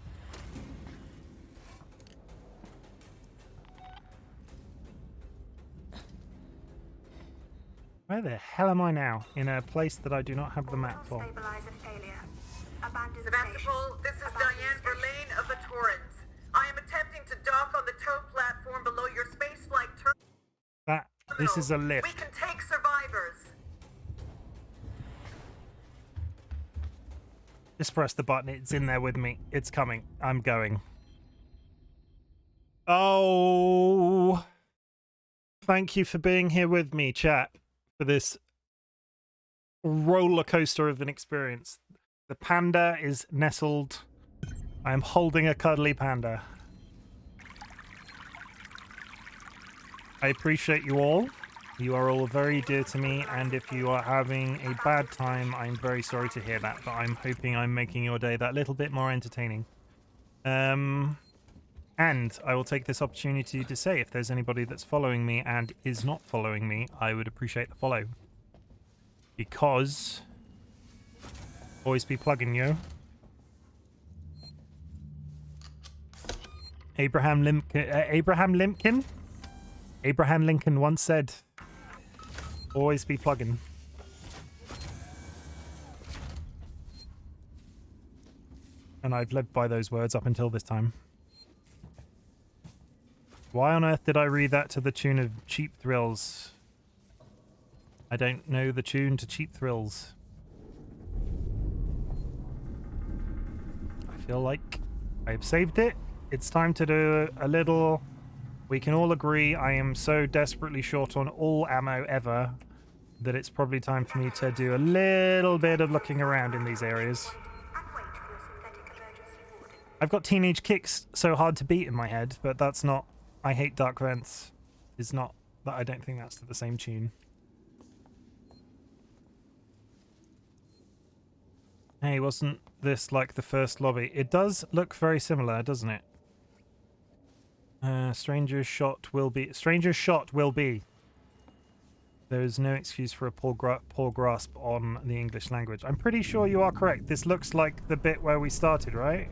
Where the hell am I now? In a place that I do not have the map for. stabilizer failure. Abandon Sebastopol, this is Diane Verlaine of the Torrens. I am attempting to dock on the tow platform below your spaceflight terminal. This is a lift. We can take survivors. Just press the button. It's in there with me. It's coming. I'm going. Oh. Thank you for being here with me, chat, for this roller coaster of an experience. The panda is nestled. I am holding a cuddly panda. I appreciate you all. You are all very dear to me, and if you are having a bad time, I'm very sorry to hear that, but I'm hoping I'm making your day that little bit more entertaining. And I will take this opportunity to say, if there's anybody that's following me and is not following me, I would appreciate the follow. Because... always be plugging you. Abraham Lincoln once said, always be plugging. And I've lived by those words up until this time. Why on earth did I read that to the tune of Cheap Thrills? I don't know the tune to Cheap Thrills. I feel like I've saved it. It's time to do a little... We can all agree I am so desperately short on all ammo ever that it's probably time for me to do a little bit of looking around in these areas. and wait for your synthetic emergency warden. I've got Teenage Kicks So Hard to Beat in my head, but that's not... I Hate Dark Vents is not... I don't think that's to the same tune. Hey, wasn't this like the first lobby? It does look very similar, doesn't it? Stranger's Shot will be... There is no excuse for a poor grasp on the English language. I'm pretty sure you are correct. This looks like the bit where we started, right?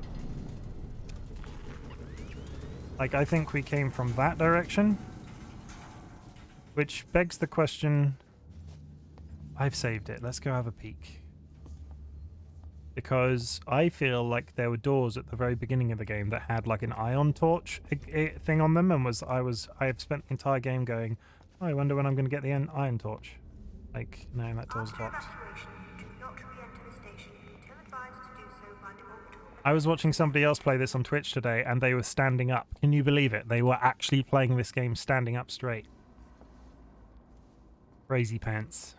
Like, I think we came from that direction. Which begs the question... I've saved it. Let's go have a peek. Because I feel like there were doors at the very beginning of the game that had like an ion torch thing on them, and I have spent the entire game going, oh, I wonder when I'm going to get the ion torch. Like, no, that door's locked. I was watching somebody else play this on Twitch today, and they were standing up. Can you believe it? They were actually playing this game standing up straight. Crazy pants.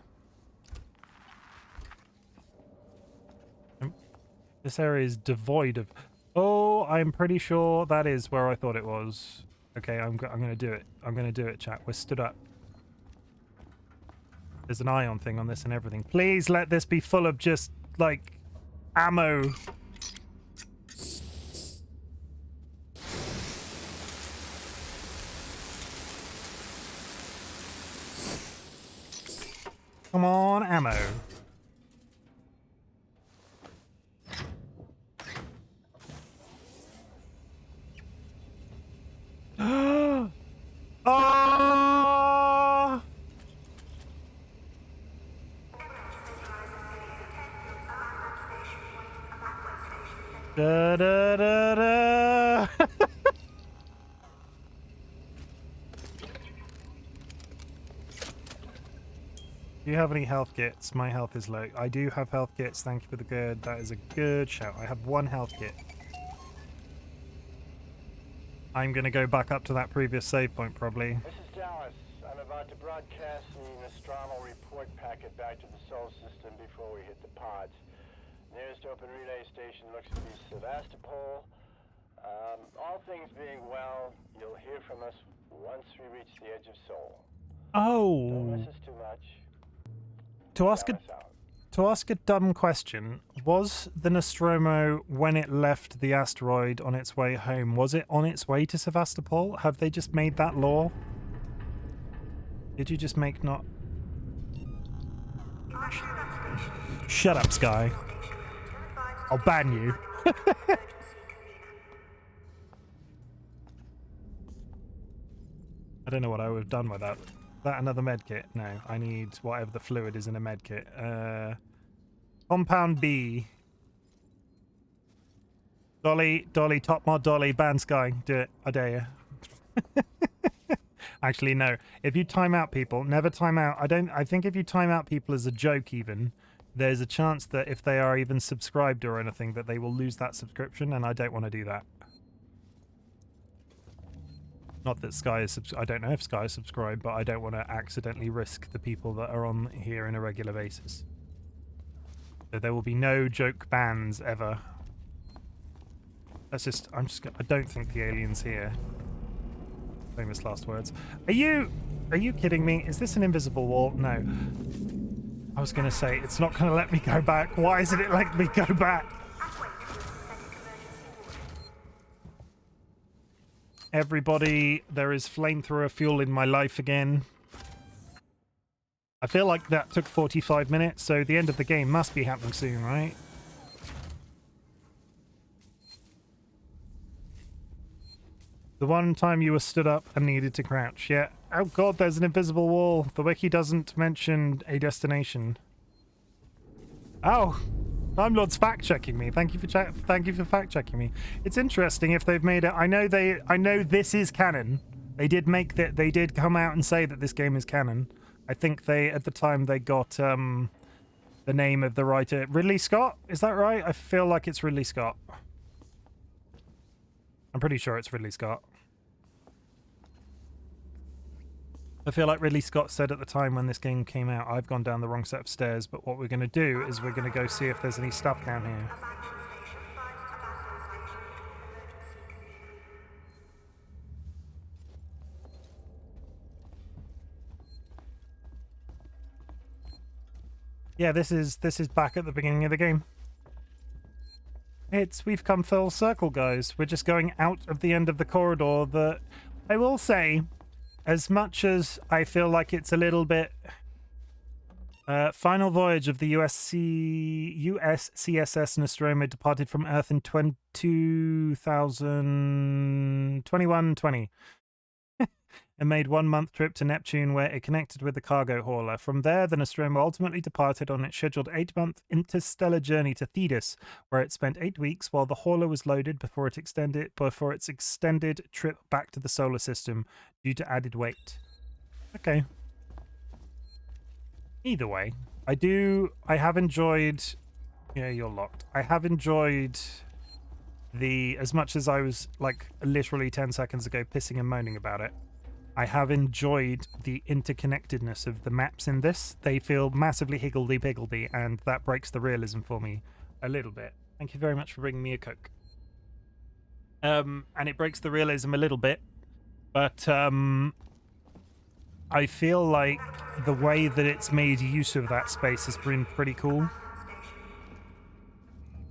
This area is devoid of... Oh, I'm pretty sure that is where I thought it was. Okay, I'm going to do it. I'm going to do it, chat. We're stood up. There's an ion thing on this and everything. Please let this be full of just, like, ammo. Come on, ammo. Oh! Da da da da. Do you have any health kits? My health is low. I do have health kits. Thank you for the good. That is a good shout. I have one health kit. I'm going to go back up to that previous save point, probably. This is Dallas. I'm about to broadcast the Nostromo report packet back to the Sol system before we hit the pods. Nearest open relay station looks to be Sevastopol. All things being well, you'll hear from us once we reach the edge of Sol. Oh. Don't miss us too much. To ask a dumb question, was the Nostromo, when it left the asteroid on its way home, was it on its way to Sevastopol? Have they just made that law? Did you just make not... Shut up, Sky. I'll ban you. I don't know what I would have done with that. That another medkit? No, I need whatever the fluid is in a medkit. Compound B. Dolly, top mod Dolly, ban Sky. Do it. I dare you. Actually, no. If you time out people, never time out. I think if you time out people as a joke even, there's a chance that if they are even subscribed or anything, that they will lose that subscription, and I don't want to do that. Not that Sky is I don't know if Sky is subscribed, but I don't want to accidentally risk the people that are on here on a regular basis. So there will be no joke bans ever. That's just, I don't think the alien's here. Famous last words. Are you kidding me? Is this an invisible wall? No. I was going to say, it's not going to let me go back. Why isn't it letting me go back? Everybody, there is flamethrower fuel in my life again. I feel like that took 45 minutes, so the end of the game must be happening soon, right? The one time you were stood up and needed to crouch, yeah. Oh god, there's an invisible wall. The wiki doesn't mention a destination. Oh! Time Lord's fact-checking me. Thank you for fact-checking me. It's interesting if they've made it. I know this is canon. They did make that. They did come out and say that this game is canon. I think they at the time they got the name of the writer, Ridley Scott. Is that right? I feel like it's Ridley Scott. I'm pretty sure it's Ridley Scott. I feel like Ridley Scott said at the time when this game came out, I've gone down the wrong set of stairs, but what we're going to do is we're going to go see if there's any stuff down here. Yeah, this is back at the beginning of the game. We've come full circle, guys. We're just going out of the end of the corridor that I will say, as much as I feel like it's a little bit Final voyage of the USCSS Nostromo departed from Earth in 2021-20 and made 1 month trip to Neptune where it connected with the cargo hauler. From there, the Nostromo ultimately departed on its scheduled 8-month interstellar journey to Thetis, where it spent 8 weeks while the hauler was loaded before its extended trip back to the solar system due to added weight. Okay. Either way, I have enjoyed... Yeah, you're locked. I have enjoyed as much as I was, like, literally 10 seconds ago pissing and moaning about it, I have enjoyed the interconnectedness of the maps in this. They feel massively higgledy-piggledy, and that breaks the realism for me a little bit. Thank you very much for bringing me a Coke. And it breaks the realism a little bit, but I feel like the way that it's made use of that space has been pretty cool.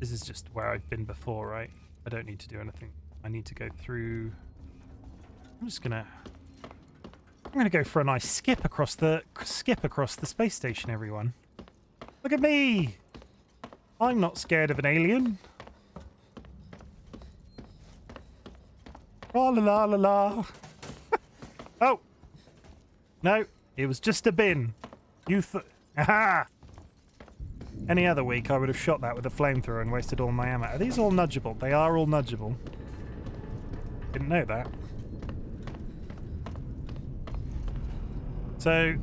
This is just where I've been before, right? I don't need to do anything. I need to go through... I'm gonna go for a nice skip across the space station, everyone. Look at me! I'm not scared of an alien. La la la la. Oh! No, it was just a bin. Aha! Any other week, I would have shot that with a flamethrower and wasted all my ammo. Are these all nudgeable? They are all nudgeable. Didn't know that. So,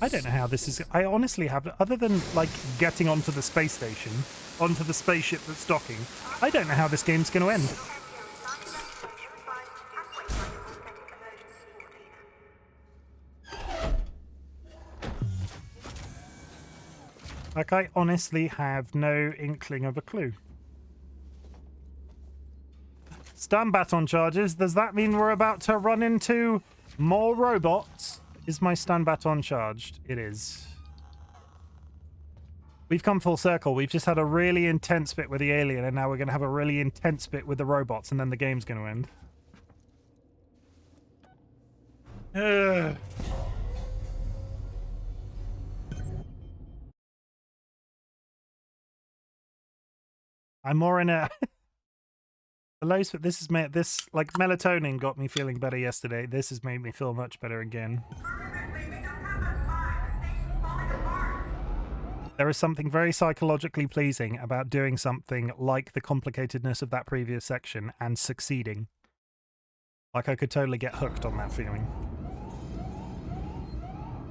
I don't know how this is... I honestly have... Other than, like, getting onto the space station, onto the spaceship that's docking, I don't know how this game's going to end. Like, I honestly have no inkling of a clue. Stun baton charges. Does that mean we're about to run into more robots? Is my stun baton charged? It is. We've come full circle. We've just had a really intense bit with the alien, and now we're going to have a really intense bit with the robots, and then the game's going to end. Ugh. I'm more in a... This has made this, like, melatonin got me feeling better yesterday. This has made me feel much better again. There is something very psychologically pleasing about doing something like the complicatedness of that previous section and succeeding. Like, I could totally get hooked on that feeling.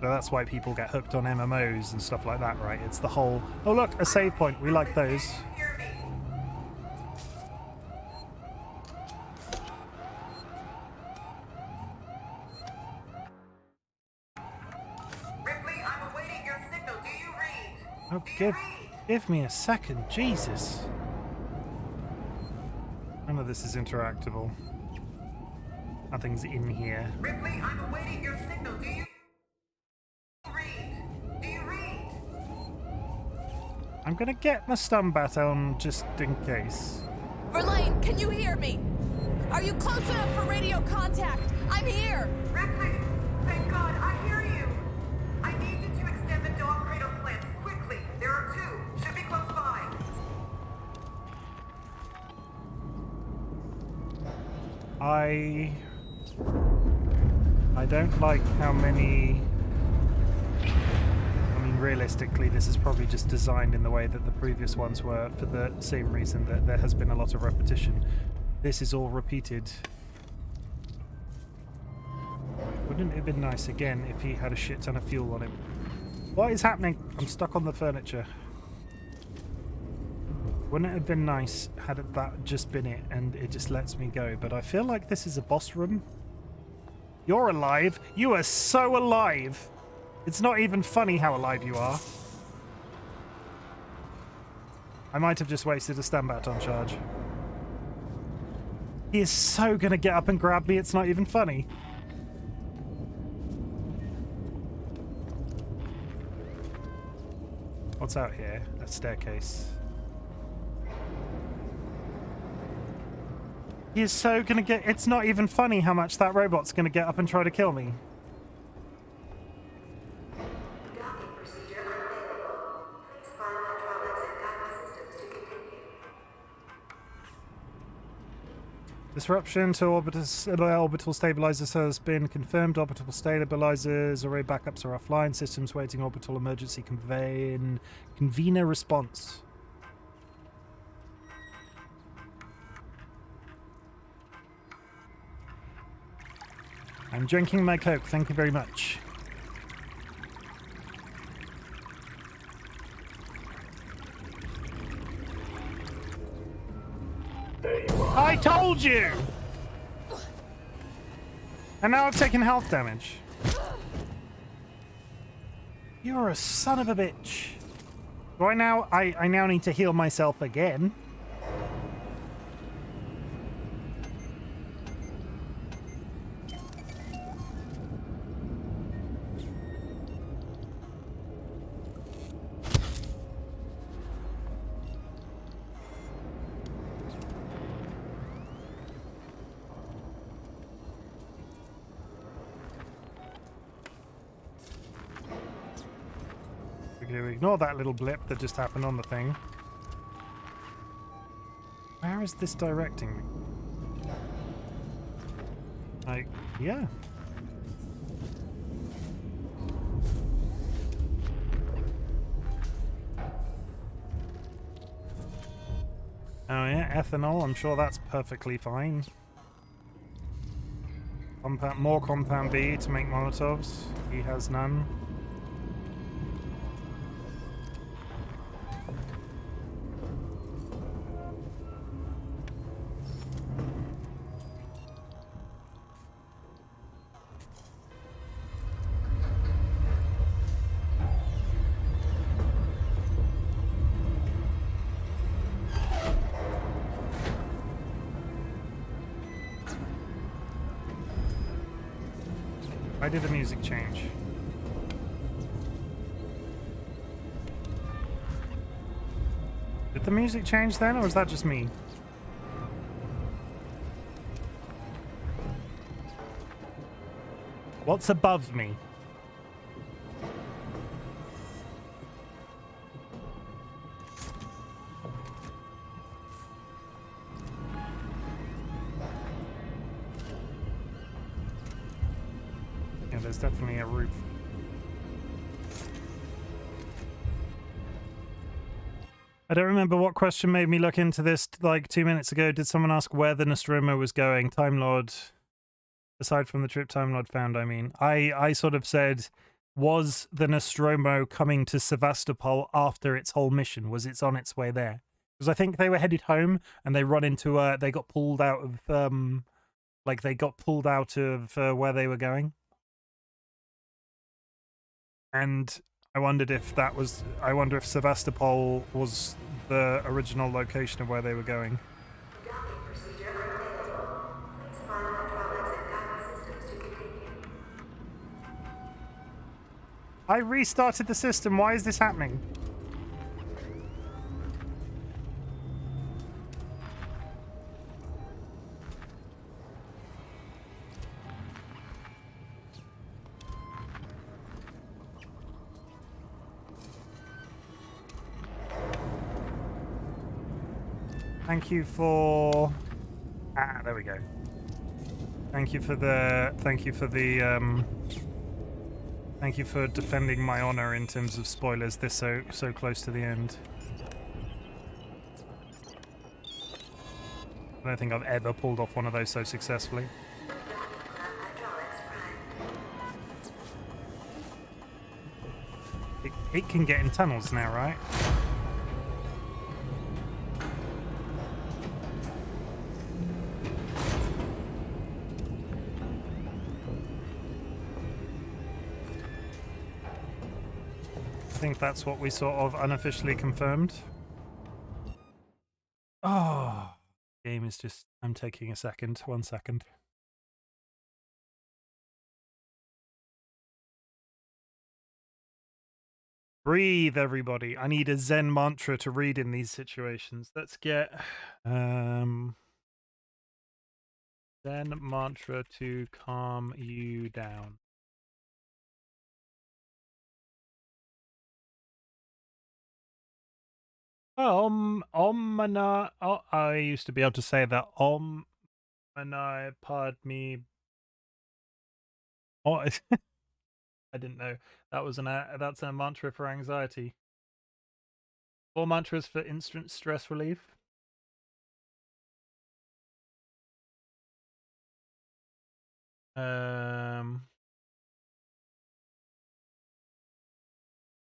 So that's why people get hooked on MMOs and stuff like that, right? It's the whole, oh look, a save point, we like those. Oh, give me a second, Jesus. None of this is interactable. Nothing's in here. Ripley, I'm awaiting your signal. Do you read? Do you read? I'm gonna get my stun baton just in case. Verlaine, can you hear me? Are you close enough for radio contact? I'm here. Ripley, thank God, I hear you. I need you to extend the dog cradle plants quickly. There are 2. Should be close by. I don't like how many... I mean, realistically, this is probably just designed in the way that the previous ones were for the same reason that there has been a lot of repetition. This is all repeated. Wouldn't it have been nice again if he had a shit ton of fuel on him? What is happening? I'm stuck on the furniture. Wouldn't it have been nice had that just been it and it just lets me go? But I feel like this is a boss room. You're alive. You are so alive. It's not even funny how alive you are. I might have just wasted a stun baton charge. He is so gonna get up and grab me, it's not even funny. What's out here? A staircase. He's so gonna get... It's not even funny how much that robot's gonna get up and try to kill me. Docking procedure unavailable. Please find hydraulics and guidance systems to continue. Disruption to orbital stabilizers has been confirmed. Orbital stabilizers, array backups are offline. Systems waiting orbital emergency convener response. I'm drinking my Coke, thank you very much. I told you! And now I've taken health damage. You're a son of a bitch. Do I now... I now need to heal myself again. Ignore that little blip that just happened on the thing. Where is this directing me? Like, yeah. Oh yeah, ethanol, I'm sure that's perfectly fine. More compound B to make Molotovs. He has none. Why did the music change? Did the music change then, or was that just me? What's above me? There's definitely a roof. I don't remember what question made me look into this like 2 minutes ago. Did someone ask where the Nostromo was going? Time Lord, aside from the trip Time Lord found, I mean. I sort of said, was the Nostromo coming to Sevastopol after its whole mission? Was it on its way there? Because I think they were headed home and they run into they got pulled out of where they were going. And I wondered if that was... I wonder if Sevastopol was the original location of where they were going. Docking procedure unavailable. Please find hydraulics and guidance systems to continue. I restarted the system. Why is this happening? Thank you for... there we go. Thank you for defending my honor in terms of spoilers this so close to the end. I don't think I've ever pulled off one of those so successfully. It can get in tunnels now, right? I think that's what we sort of unofficially confirmed. Oh, game is just... I'm taking a second. 1 second. Breathe, everybody. I need a Zen mantra to read in these situations. Let's get... Zen mantra to calm you down. Mana. Oh, I used to be able to say that. Mana, pardon me. Oh, I didn't know that was that's a mantra for anxiety. 4 mantras for instant stress relief.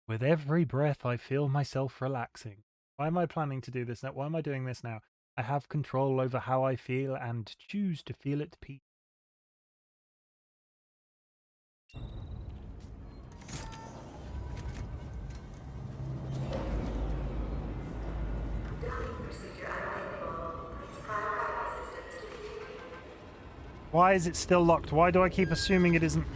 With every breath, I feel myself relaxing. Why am I planning to do this now? Why am I doing this now? I have control over how I feel and choose to feel at peace. Why is it still locked? Why do I keep assuming it isn't?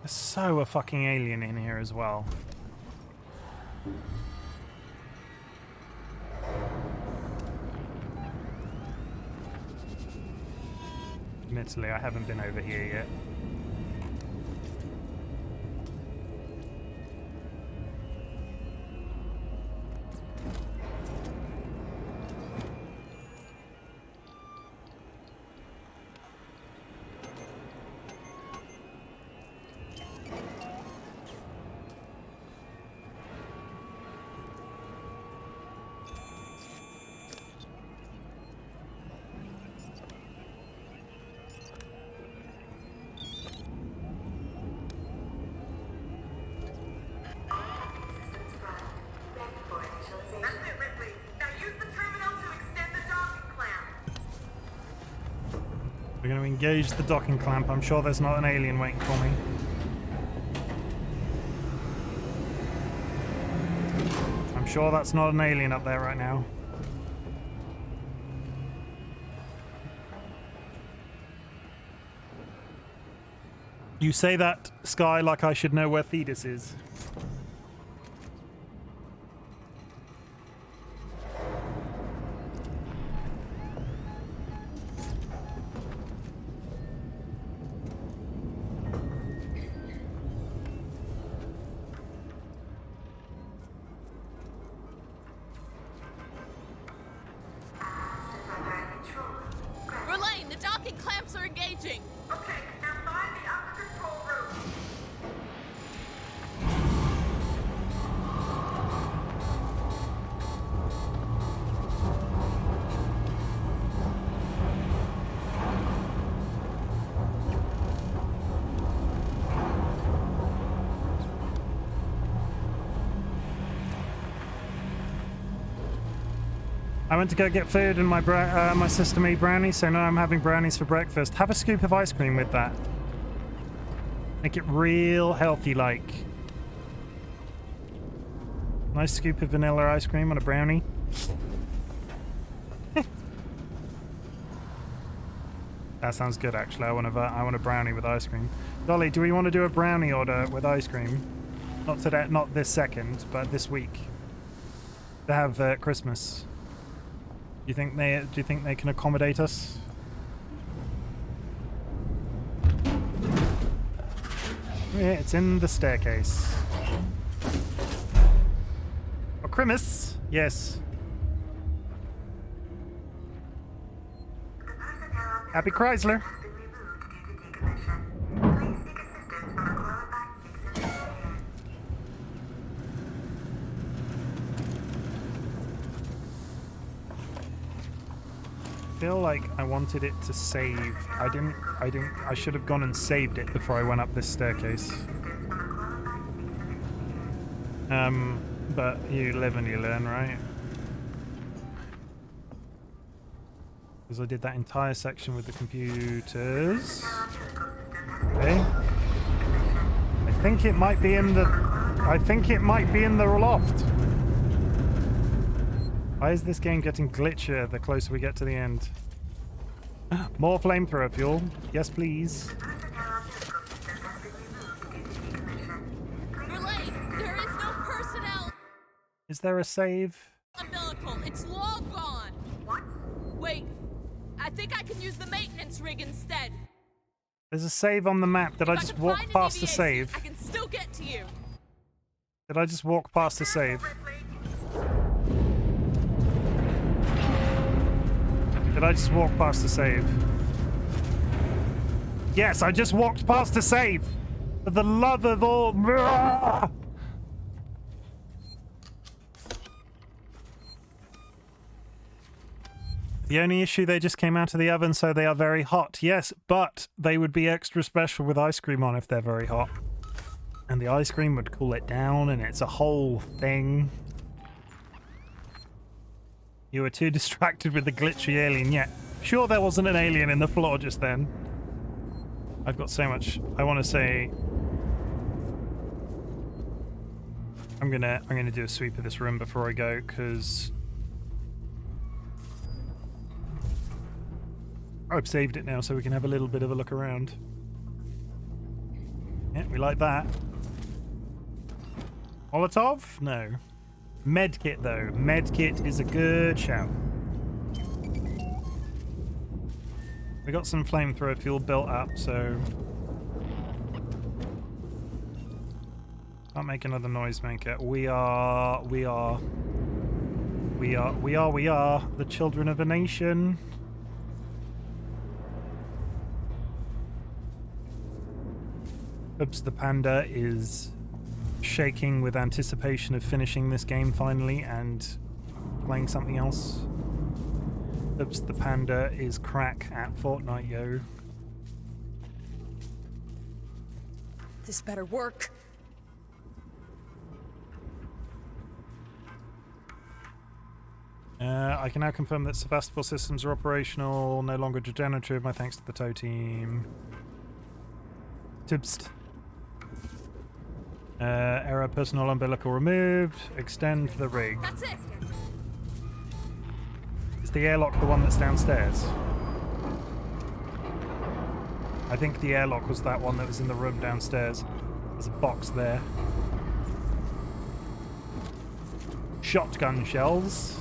There's so a fucking alien in here as well. Admittedly, I haven't been over here yet. We're going to engage the docking clamp. I'm sure there's not an alien waiting for me. I'm sure that's not an alien up there right now. You say that, Sky, like I should know where Thetis is. I went to go get food and my sister made brownies, so now I'm having brownies for breakfast. Have a scoop of ice cream with that. Make it real healthy like. Nice scoop of vanilla ice cream on a brownie. That sounds good actually. I want a brownie with ice cream. Dolly, do we want to do a brownie order with ice cream? Not today, not this second, but this week. To have Christmas. Do you think they can accommodate us? Yeah, it's in the staircase. Oh, Christmas? Yes. Happy Chrysler. I feel like I wanted it to save. I should have gone and saved it before I went up this staircase. But you live and you learn, right? Because I did that entire section with the computers. Okay. I think it might be in the loft. Why is this game getting glitchier the closer we get to the end? More flamethrower fuel. Yes, please. Is there a save? Umbilical, it's long gone. What? Wait, I think I can use the maintenance rig instead. There's a save on the map. Did I just walk past the save? I can still get to you. Did I just walk past the save? Did I just walk past the save? Yes, I just walked past the save. For the love of all. The only issue, they just came out of the oven, so they are very hot. Yes, but they would be extra special with ice cream on if they're very hot. And the ice cream would cool it down, and it's a whole thing. You were too distracted with the glitchy alien. Yeah, sure there wasn't an alien in the floor just then. I've got so much I want to say. I'm gonna do a sweep of this room before I go, because I've saved it now so we can have a little bit of a look around. Yeah, we like that. Molotov? No. Medkit, though. Medkit is a good shout. We got some flamethrower fuel built up, so can't make another noisemaker. We are the children of a nation. Oops, the panda is shaking with anticipation of finishing this game finally and playing something else. Oops, the panda is crack at Fortnite, yo. This better work. I can now confirm that Sevastopol systems are operational, no longer degenerative. My thanks to the tow team. Tibst. Error, personal umbilical removed. Extend the rig. That's it. Is the airlock the one that's downstairs? I think the airlock was that one that was in the room downstairs. There's a box there. Shotgun shells.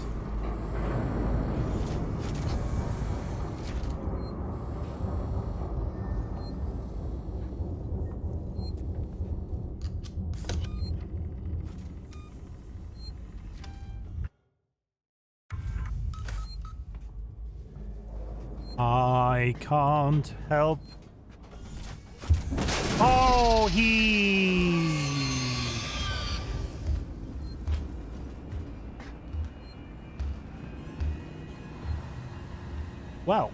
I can't help. Oh, well.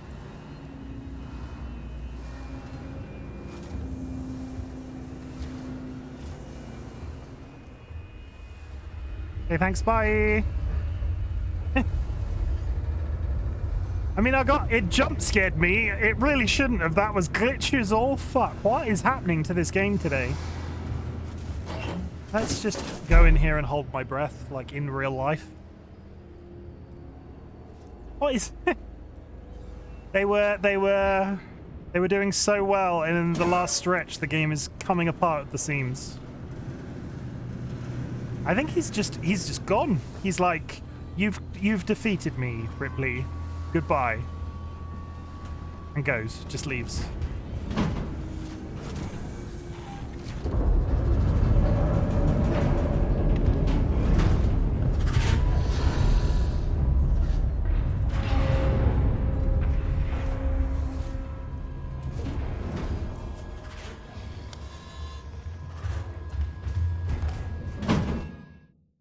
Hey, thanks, bye. I mean, it jump scared me. It really shouldn't have. That was glitches all fuck. What is happening to this game today? Let's just go in here and hold my breath, like in real life. What is... They were doing so well, and in the last stretch, the game is coming apart at the seams. I think he's just gone. He's like, you've defeated me, Ripley. Goodbye. And goes, just leaves.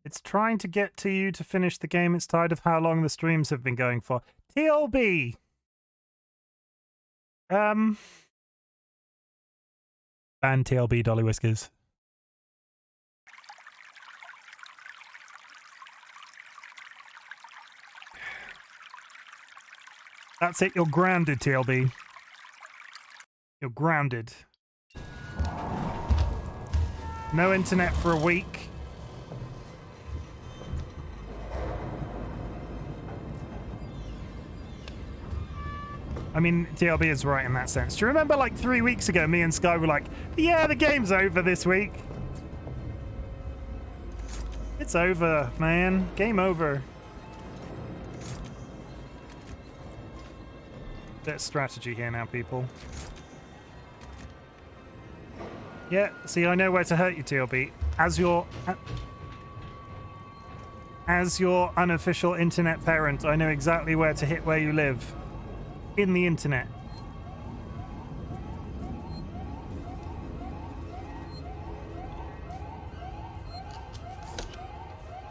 It's trying to get to you to finish the game. It's tired of how long the streams have been going for. TLB. Ban TLB, DollyWhiskers. That's it, you're grounded, TLB. You're grounded. No internet for a week. I mean, TLB is right in that sense. Do you remember like 3 weeks ago, me and Sky were like, yeah, the game's over this week. It's over, man. Game over. Bit of strategy here now, people. Yeah, see, I know where to hurt you, TLB. As your unofficial internet parent, I know exactly where to hit where you live. In the internet.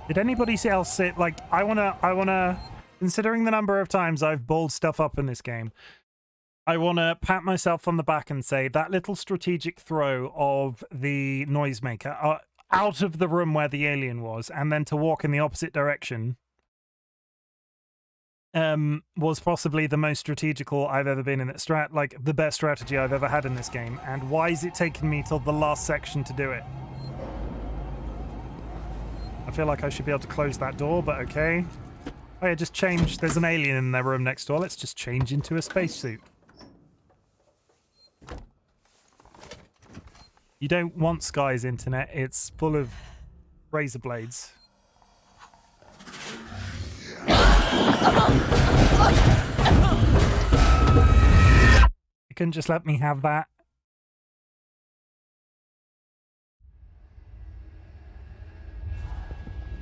Did anybody else say, like, I wanna, considering the number of times I've balled stuff up in this game, I wanna pat myself on the back and say that little strategic throw of the noisemaker out of the room where the alien was, and then to walk in the opposite direction, was possibly the most strategical I've ever been in it. Like, the best strategy I've ever had in this game. And why is it taking me till the last section to do it? I feel like I should be able to close that door, but okay. Oh yeah, just change. There's an alien in their room next door. Let's just change into a spacesuit. You don't want Sky's internet. It's full of razor blades. You couldn't just let me have that.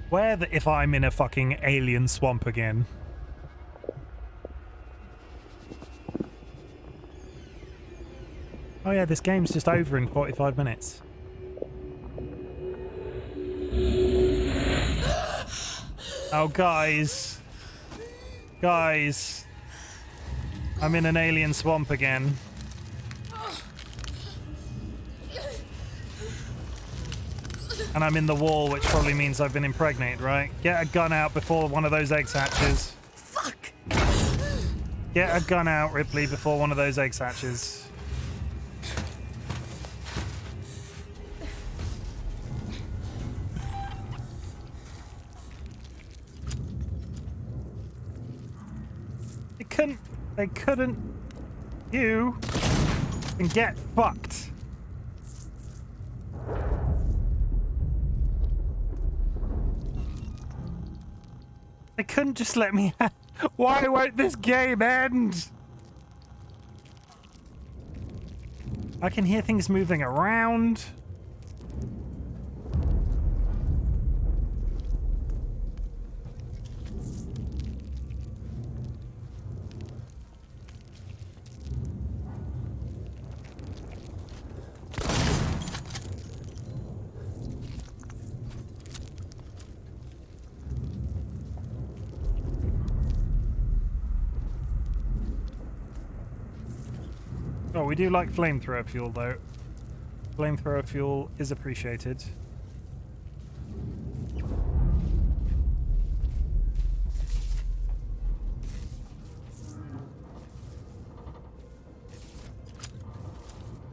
Where if I'm in a fucking alien swamp again? Oh yeah, this game's just over in 45 minutes. Oh, guys. Guys. I'm in an alien swamp again. And I'm in the wall, which probably means I've been impregnated, right? Get a gun out before one of those eggs hatches. Fuck! Get a gun out, Ripley, before one of those eggs hatches. They couldn't. You can get fucked. They couldn't just let me. Why won't this game end? I can hear things moving around. Oh, we do like flamethrower fuel, though. Flamethrower fuel is appreciated. It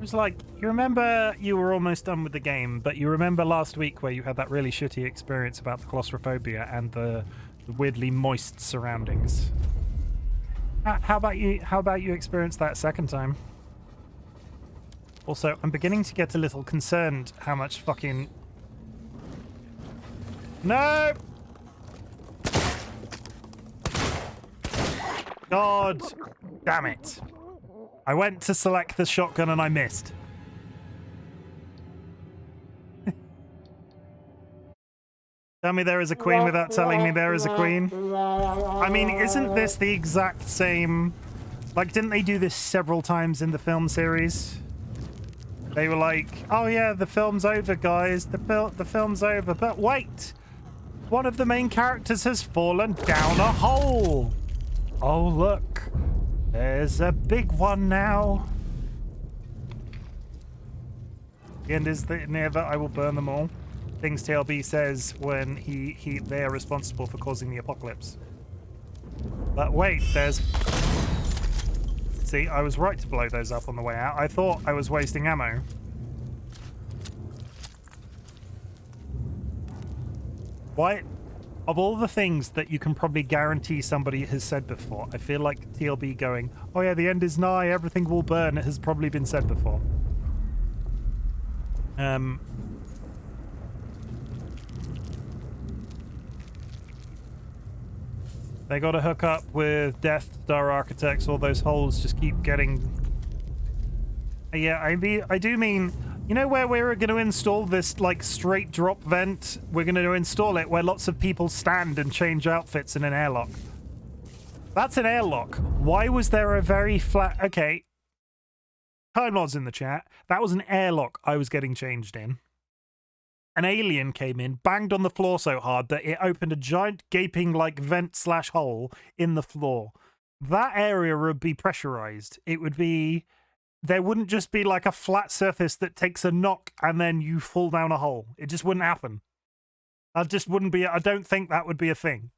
was like, you remember you were almost done with the game, but you remember last week where you had that really shitty experience about the claustrophobia and the weirdly moist surroundings. How about you experience that second time? Also, I'm beginning to get a little concerned how much fucking... No! God damn it. I went to select the shotgun and I missed. Tell me there is a queen without telling me there is a queen. I mean, isn't this the exact same... Like, didn't they do this several times in the film series? They were like, oh yeah, the film's over, guys. The film's over. But wait! One of the main characters has fallen down a hole! Oh, look. There's a big one now. The end is near that I will burn them all. Things TLB says when they are responsible for causing the apocalypse. But wait, there's... See, I was right to blow those up on the way out. I thought I was wasting ammo. Why? Of all the things that you can probably guarantee somebody has said before, I feel like TLB going, oh yeah, the end is nigh, everything will burn, it has probably been said before. They got to hook up with Death Star Architects. All those holes just keep getting... Yeah, I do mean... You know where we're going to install this, like, straight drop vent? We're going to install it where lots of people stand and change outfits in an airlock. That's an airlock. Why was there a very flat... Okay. Time Lord's in the chat. That was an airlock I was getting changed in. An alien came in, banged on the floor so hard that it opened a giant gaping, like, vent/hole in the floor. That area would be pressurized. It would be... There wouldn't just be, like, a flat surface that takes a knock and then you fall down a hole. It just wouldn't happen. That just wouldn't be... I don't think that would be a thing.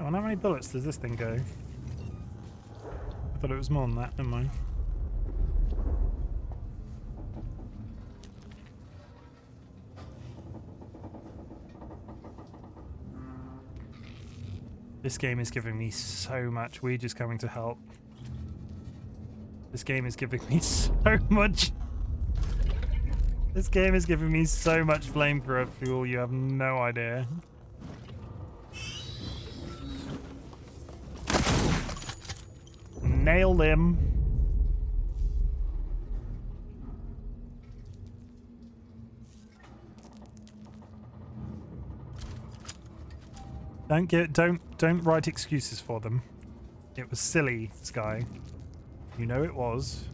Oh, and how many bullets does this thing go? I thought it was more than that. Never mind. This game is giving me so much. We're just coming to help. This game is giving me so much. This game is giving me so much flamethrower fuel. You have no idea. Nailed him. Don't write excuses for them. It was silly, Sky. You know it was.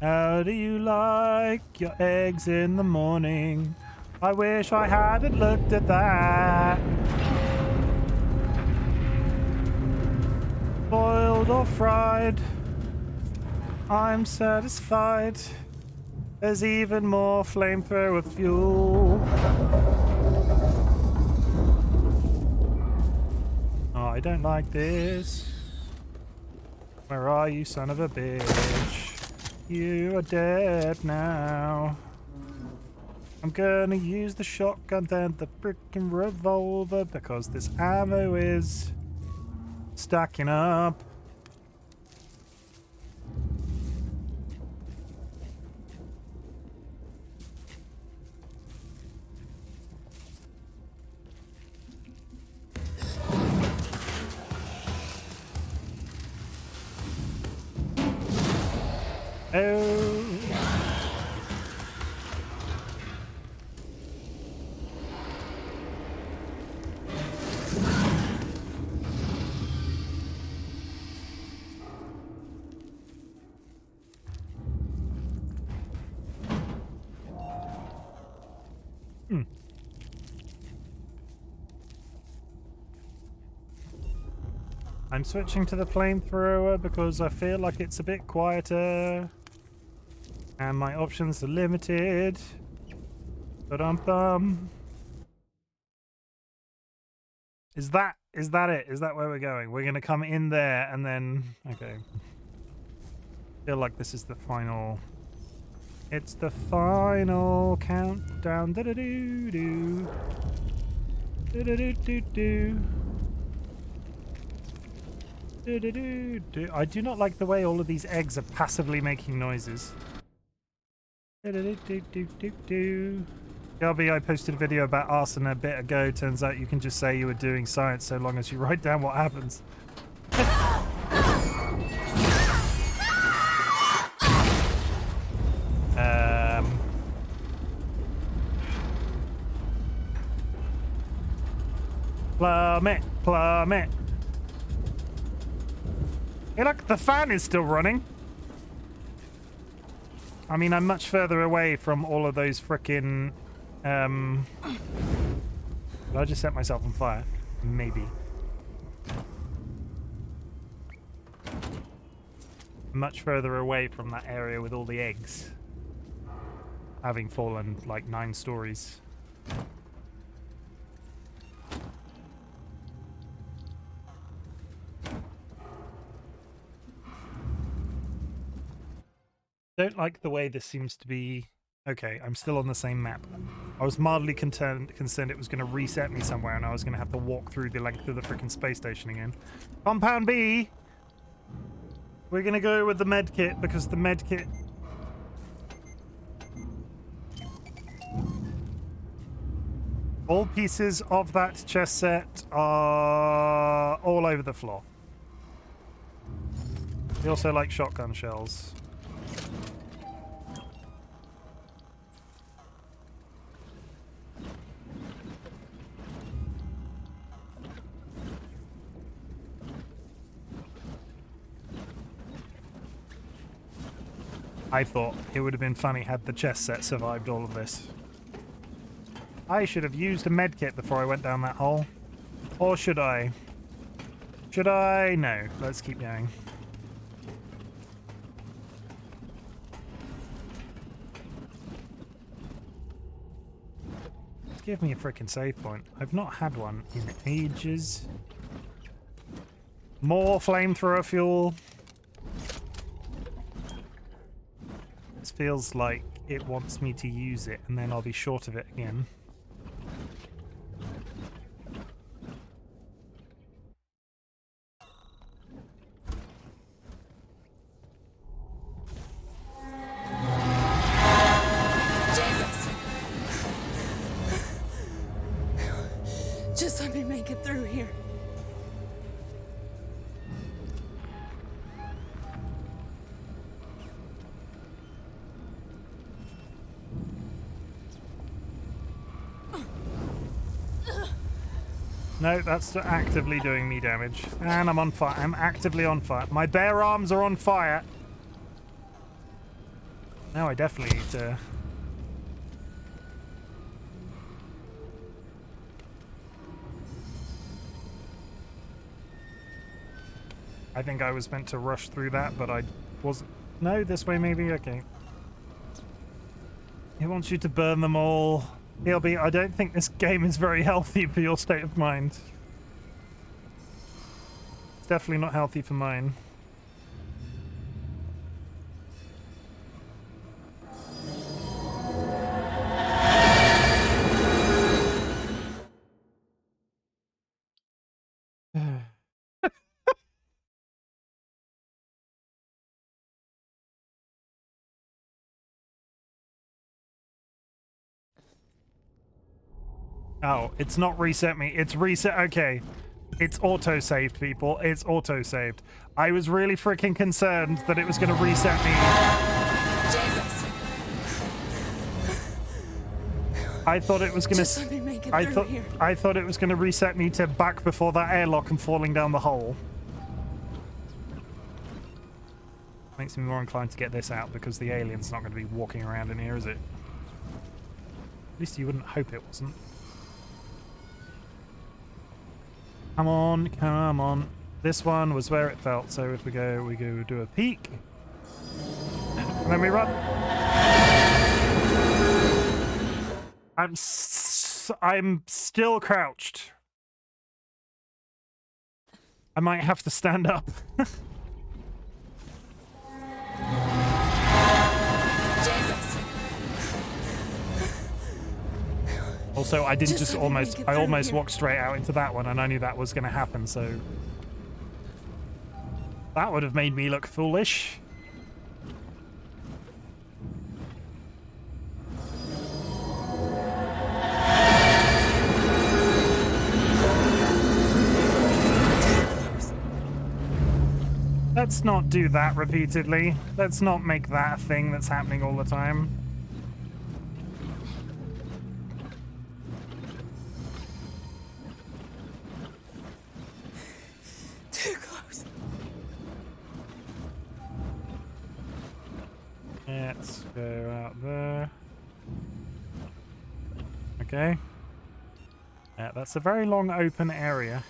How do you like your eggs in the morning? I wish I hadn't looked at that. Boiled or fried, I'm satisfied. There's even more flamethrower fuel. Oh, I don't like this. Where are you, son of a bitch? You are dead now. I'm gonna use the shotgun then the freaking revolver because this ammo is stacking up. Oh. I'm switching to the flamethrower because I feel like it's a bit quieter and my options are limited. Ba-dum-bum. Is that it? Is that where we're going? We're gonna come in there and then... Okay. I feel like this is the final... It's the final countdown. Da-da-doo-doo. Da-da-doo-doo-doo. I do not like the way all of these eggs are passively making noises. Gabby, I posted a video about arson a bit ago. Turns out you can just say you were doing science so long as you write down what happens. Plummet, plummet. Hey look, the fan is still running. I mean, I'm much further away from all of those frickin'... Did I just set myself on fire? Maybe. Much further away from that area with all the eggs. Having fallen like 9 stories. Don't like the way this seems to be. Okay, I'm still on the same map. I was mildly concerned it was going to reset me somewhere and I was going to have to walk through the length of the freaking space station again. Compound B! We're going to go with the med kit because the med kit... All pieces of that chest set are all over the floor. We also like shotgun shells. I thought it would have been funny had the chest set survived all of this. I should have used a medkit before I went down that hole. Or should I? Should I? No. Let's keep going. Give me a frickin' save point. I've not had one in ages. More flamethrower fuel. This feels like it wants me to use it and then I'll be short of it again. Just let me make it through here. No, that's actively doing me damage. And I'm on fire. I'm actively on fire. My bare arms are on fire. Now I definitely need to... I think I was meant to rush through that, but I wasn't. No, this way maybe? Okay. It wants you to burn them all. ELB, I don't think this game is very healthy for your state of mind. It's definitely not healthy for mine. Oh, it's not reset me. It's reset. Okay. It's auto-saved, people. It's auto-saved. I was really freaking concerned that it was going to reset me. Jesus. I thought it was going Just let me make it through here. I thought it was going to reset me to back before that airlock and falling down the hole. Makes me more inclined to get this out because the alien's not going to be walking around in here, is it? At least you wouldn't hope it wasn't. Come on, come on. This one was where it felt, so if we go do a peek. And then we run. I'm still crouched. I might have to stand up. Also, I didn't just almost... I almost walked straight out into that one, and I knew that was going to happen, so... That would have made me look foolish. Let's not do that repeatedly. Let's not make that a thing that's happening all the time. Too close. Let's go out there. Okay. Yeah, that's a very long open area.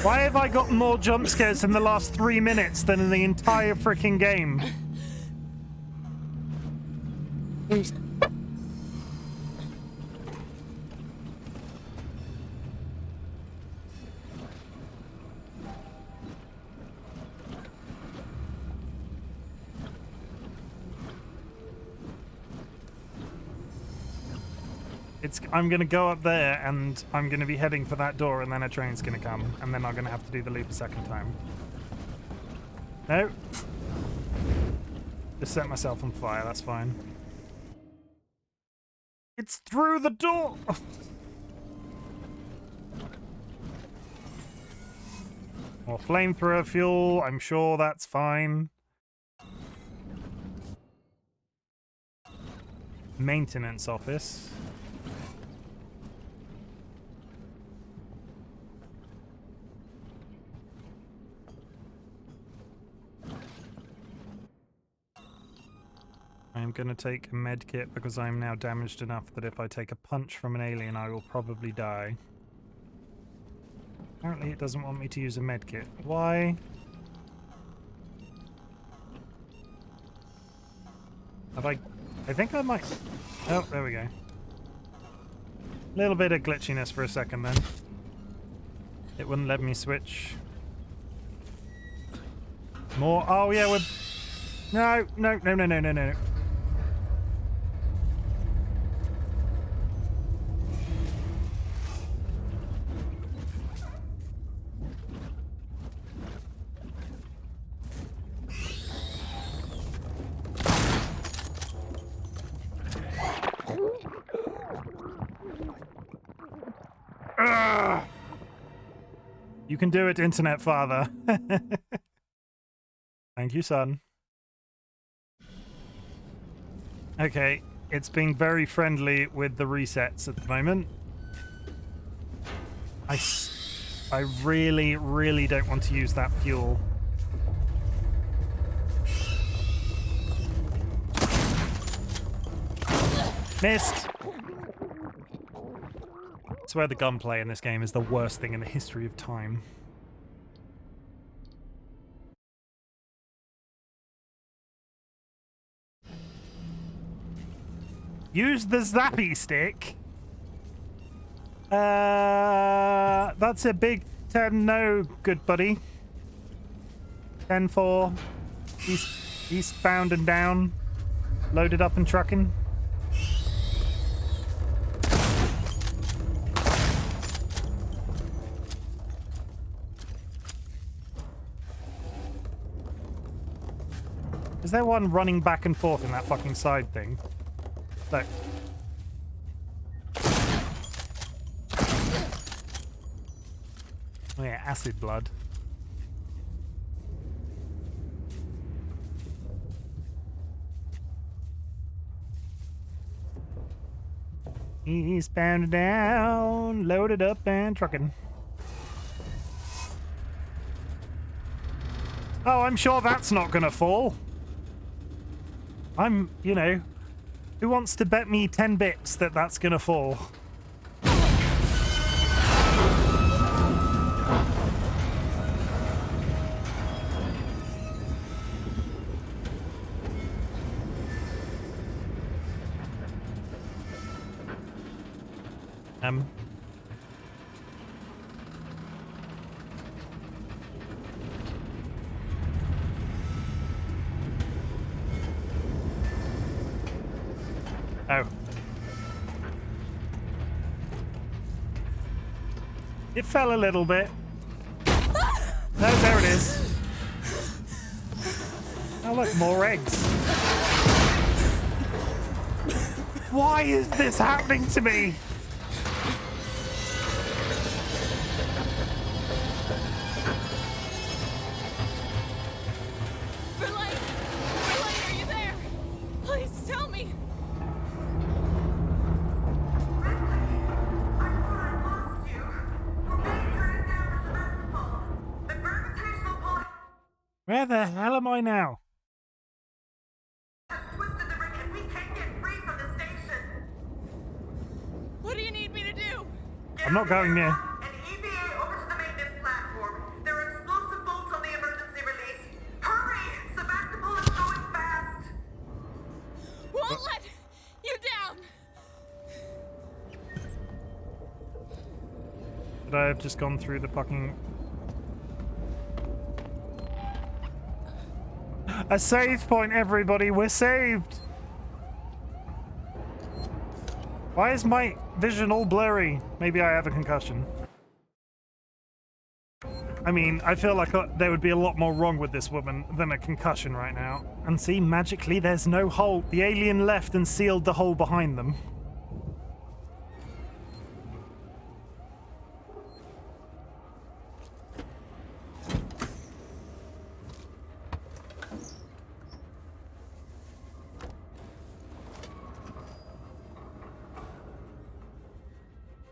Why have I got more jump scares in the last 3 minutes than in the entire freaking game? I'm gonna go up there and I'm gonna be heading for that door and then a train's gonna come and then I'm gonna have to do the loop a second time. No. Just set myself on fire, that's fine. It's through the door! More flamethrower fuel, I'm sure that's fine. Maintenance office. I'm going to take a med kit because I'm now damaged enough that if I take a punch from an alien I will probably die. Apparently it doesn't want me to use a med kit. Why? Have I think I might... Oh, there we go. Little bit of glitchiness for a second then. It wouldn't let me switch. More... Oh yeah, we're... No. You can do it, Internet Father. Thank you, son. Okay, it's being very friendly with the resets at the moment. I really, really don't want to use that fuel. Missed! I swear the gunplay in this game is the worst thing in the history of time. Use the zappy stick? That's a big 10 no, good buddy. 10-4. Eastbound and down. Loaded up and trucking. Is there one running back and forth in that fucking side thing? Look. Oh yeah, acid blood. Eastbound down, loaded up and trucking. Oh, I'm sure that's not gonna fall. You know, who wants to bet me 10 bits that that's gonna fall? Oh. It fell a little bit. No, there it is. Oh look, more eggs. Why is this happening to me? Where the hell am I now? What do you need me to do? I'm not going near. An EVA over to the maintenance platform. But I have just gone through the fucking... A save point, everybody! We're saved! Why is my vision all blurry? Maybe I have a concussion. I mean, I feel like there would be a lot more wrong with this woman than a concussion right now. And see, magically, there's no hole. The alien left and sealed the hole behind them.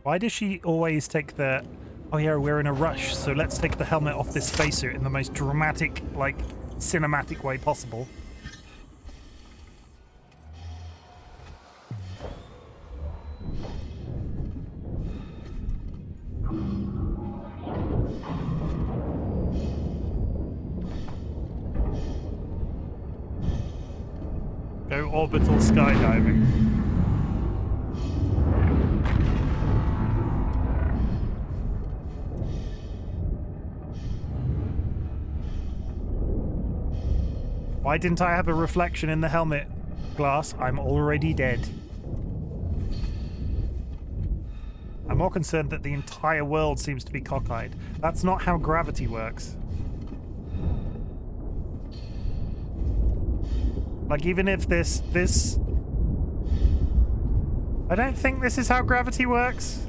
Why does she always take the... Oh yeah, we're in a rush, so let's take the helmet off this spacesuit in the most dramatic, like, cinematic way possible. Go orbital skydiving. Why didn't I have a reflection in the helmet glass? I'm already dead. I'm more concerned that the entire world seems to be cockeyed. That's not how gravity works. Like, even if this... I don't think this is how gravity works.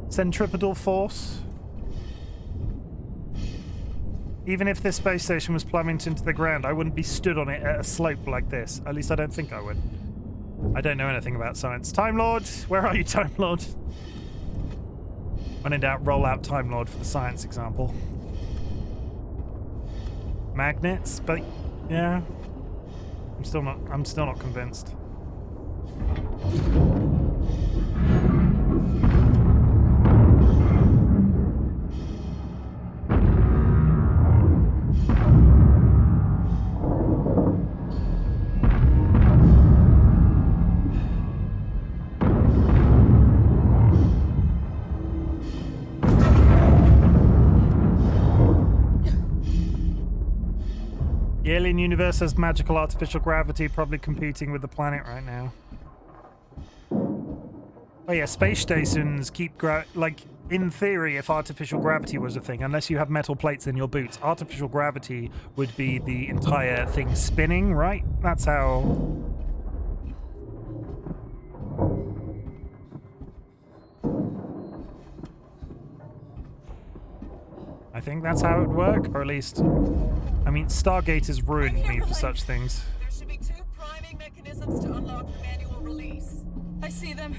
Centripetal force. Even if this space station was plummeted into the ground, I wouldn't be stood on it at a slope like this. At least I don't think I would. I don't know anything about science. Time Lord! Where are you, Time Lord? When in doubt, roll out Time Lord for the science example. Magnets? But, yeah. I'm still not convinced. The alien universe has magical artificial gravity, probably competing with the planet right now. Oh yeah, space stations keep like, in theory, if artificial gravity was a thing, unless you have metal plates in your boots, artificial gravity would be the entire thing spinning, right? That's how... I think that's how it would work, or at least... I mean, Stargate has ruined me for such things. There should be 2 priming mechanisms to unlock the manual release. I see them.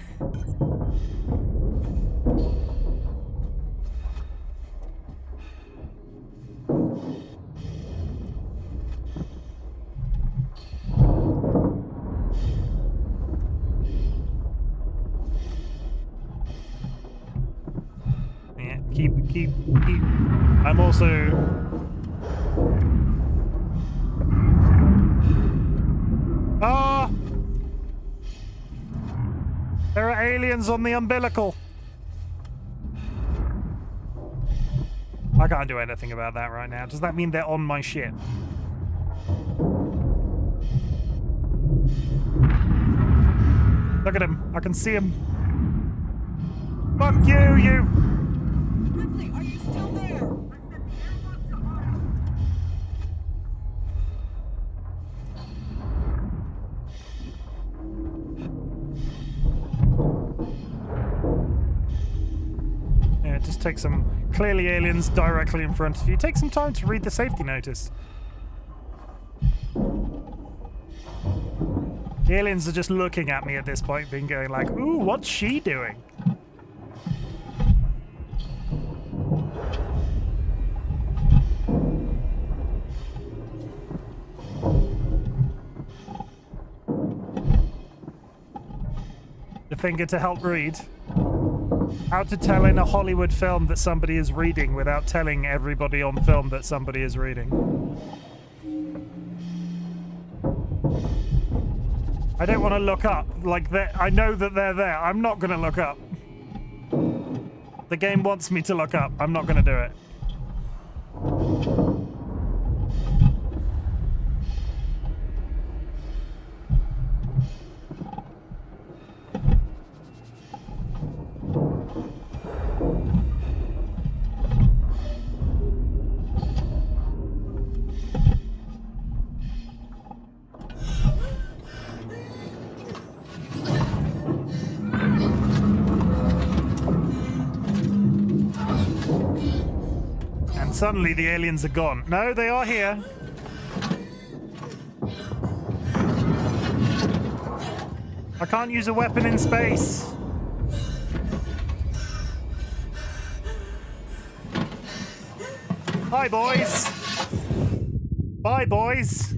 Yeah, keep. I'm also... Ah! There are aliens on the umbilical. I can't do anything about that right now. Does that mean they're on my ship? Look at him. I can see him. Fuck you, you! Ripley, are you still there? Yeah, just take some... Clearly aliens directly in front of you. Take some time to read the safety notice. The aliens are just looking at me at this point, being going like, ooh, what's she doing? The finger to help read. How to tell in a Hollywood film that somebody is reading without telling everybody on film that somebody is reading. I don't want to look up. Like, I know that they're there. I'm not going to look up. The game wants me to look up. I'm not going to do it. Suddenly the aliens are gone. No, they are here. I can't use a weapon in space. Hi, boys. Bye, boys.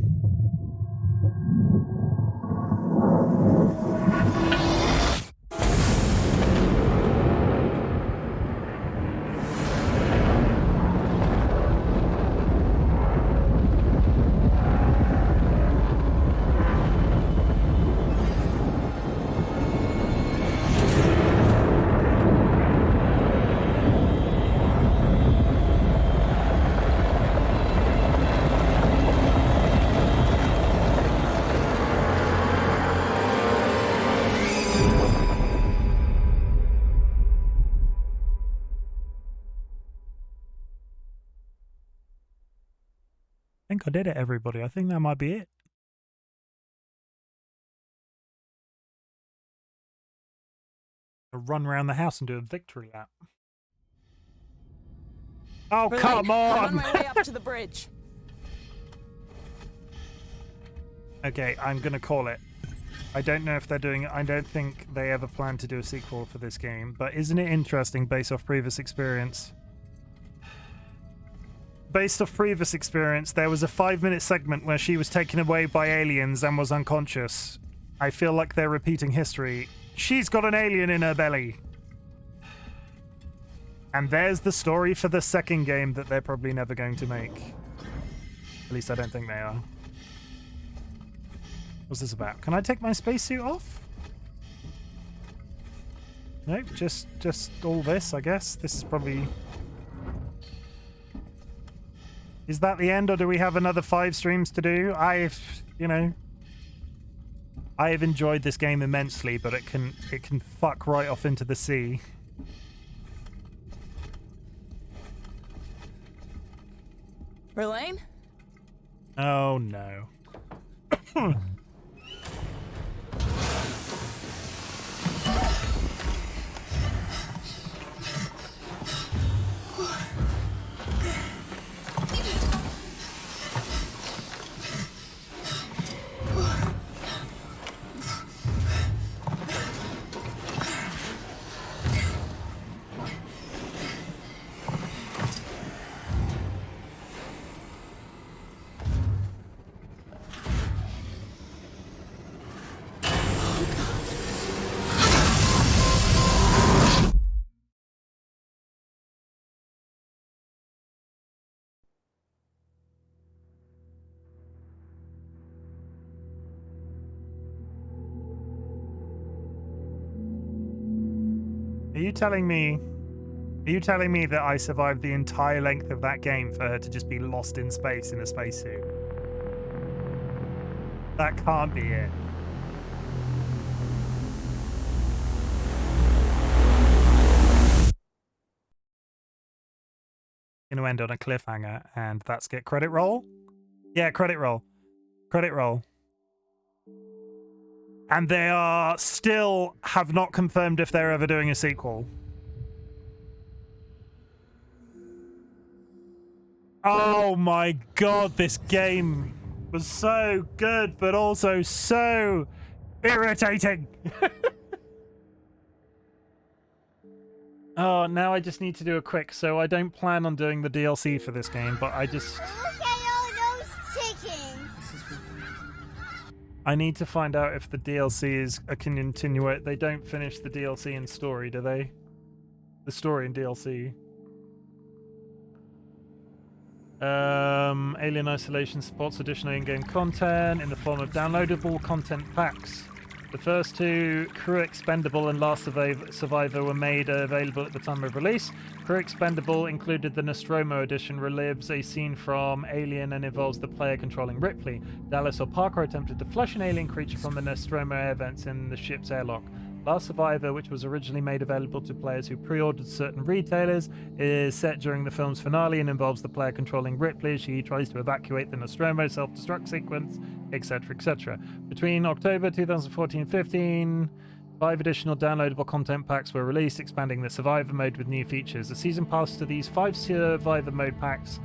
I think I did it, everybody. I think that might be it. I'll run around the house and do a victory lap. Oh, Relay, come on! I'm on my way up to the bridge. Okay, I'm gonna call it. I don't know if they're doing it. I don't think they ever plan to do a sequel for this game, but isn't it interesting based off previous experience? Based off previous experience, there was a 5-minute segment where she was taken away by aliens and was unconscious. I feel like they're repeating history. She's got an alien in her belly. And there's the story for the second game that they're probably never going to make. At least I don't think they are. What's this about? Can I take my spacesuit off? Nope, just all this, I guess. This is probably... Is that the end, or do we have another 5 streams to do? I have enjoyed this game immensely, but it can fuck right off into the sea. Verlaine? Oh no. Are you telling me that I survived the entire length of that game for her to just be lost in space in a spacesuit? That can't be it. Gonna end on a cliffhanger, and that's get credit roll? Yeah, credit roll. Credit roll. And they are still have not confirmed if they're ever doing a sequel. Oh my god, this game was so good, but also so irritating. Oh, now I just need to do a quick, so I don't plan on doing the DLC for this game, but I just... Look at all those chickens! I need to find out if the DLC is a continuation. They don't finish the DLC in story, do they? The story in DLC. Alien Isolation supports additional in-game content in the form of downloadable content packs. The first two, Crew Expendable and Last Survivor, were made available at the time of release. Crew Expendable included the Nostromo edition, relives a scene from Alien and involves the player controlling Ripley. Dallas or Parker attempted to flush an alien creature from the Nostromo air vents in the ship's airlock. Last Survivor, which was originally made available to players who pre-ordered certain retailers, is set during the film's finale and involves the player controlling Ripley as she tries to evacuate the Nostromo self-destruct sequence, etc., etc. Between October 2014-15, 5 additional downloadable content packs were released, expanding the Survivor mode with new features. The season pass to these 5 Survivor mode packs.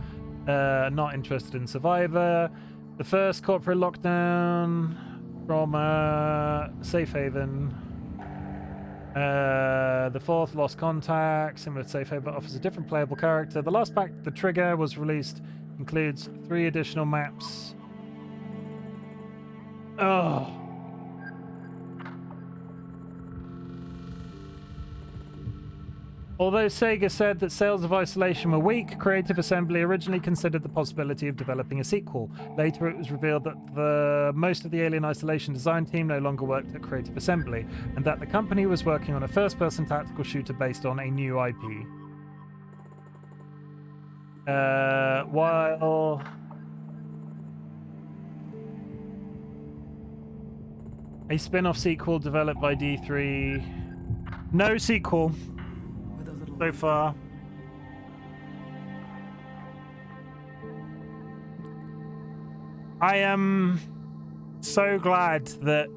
Not interested in Survivor. The first corporate lockdown from Safe Haven. The fourth, Lost Contact, similar to Safe Haven, offers a different playable character. The last pack, The Trigger, was released, includes 3 additional maps. Oh. Although Sega said that sales of Isolation were weak, Creative Assembly originally considered the possibility of developing a sequel. Later, it was revealed that most of the Alien Isolation design team no longer worked at Creative Assembly, and that the company was working on a first-person tactical shooter based on a new IP. While a spin-off sequel developed by D3... No sequel. So far. I am so glad that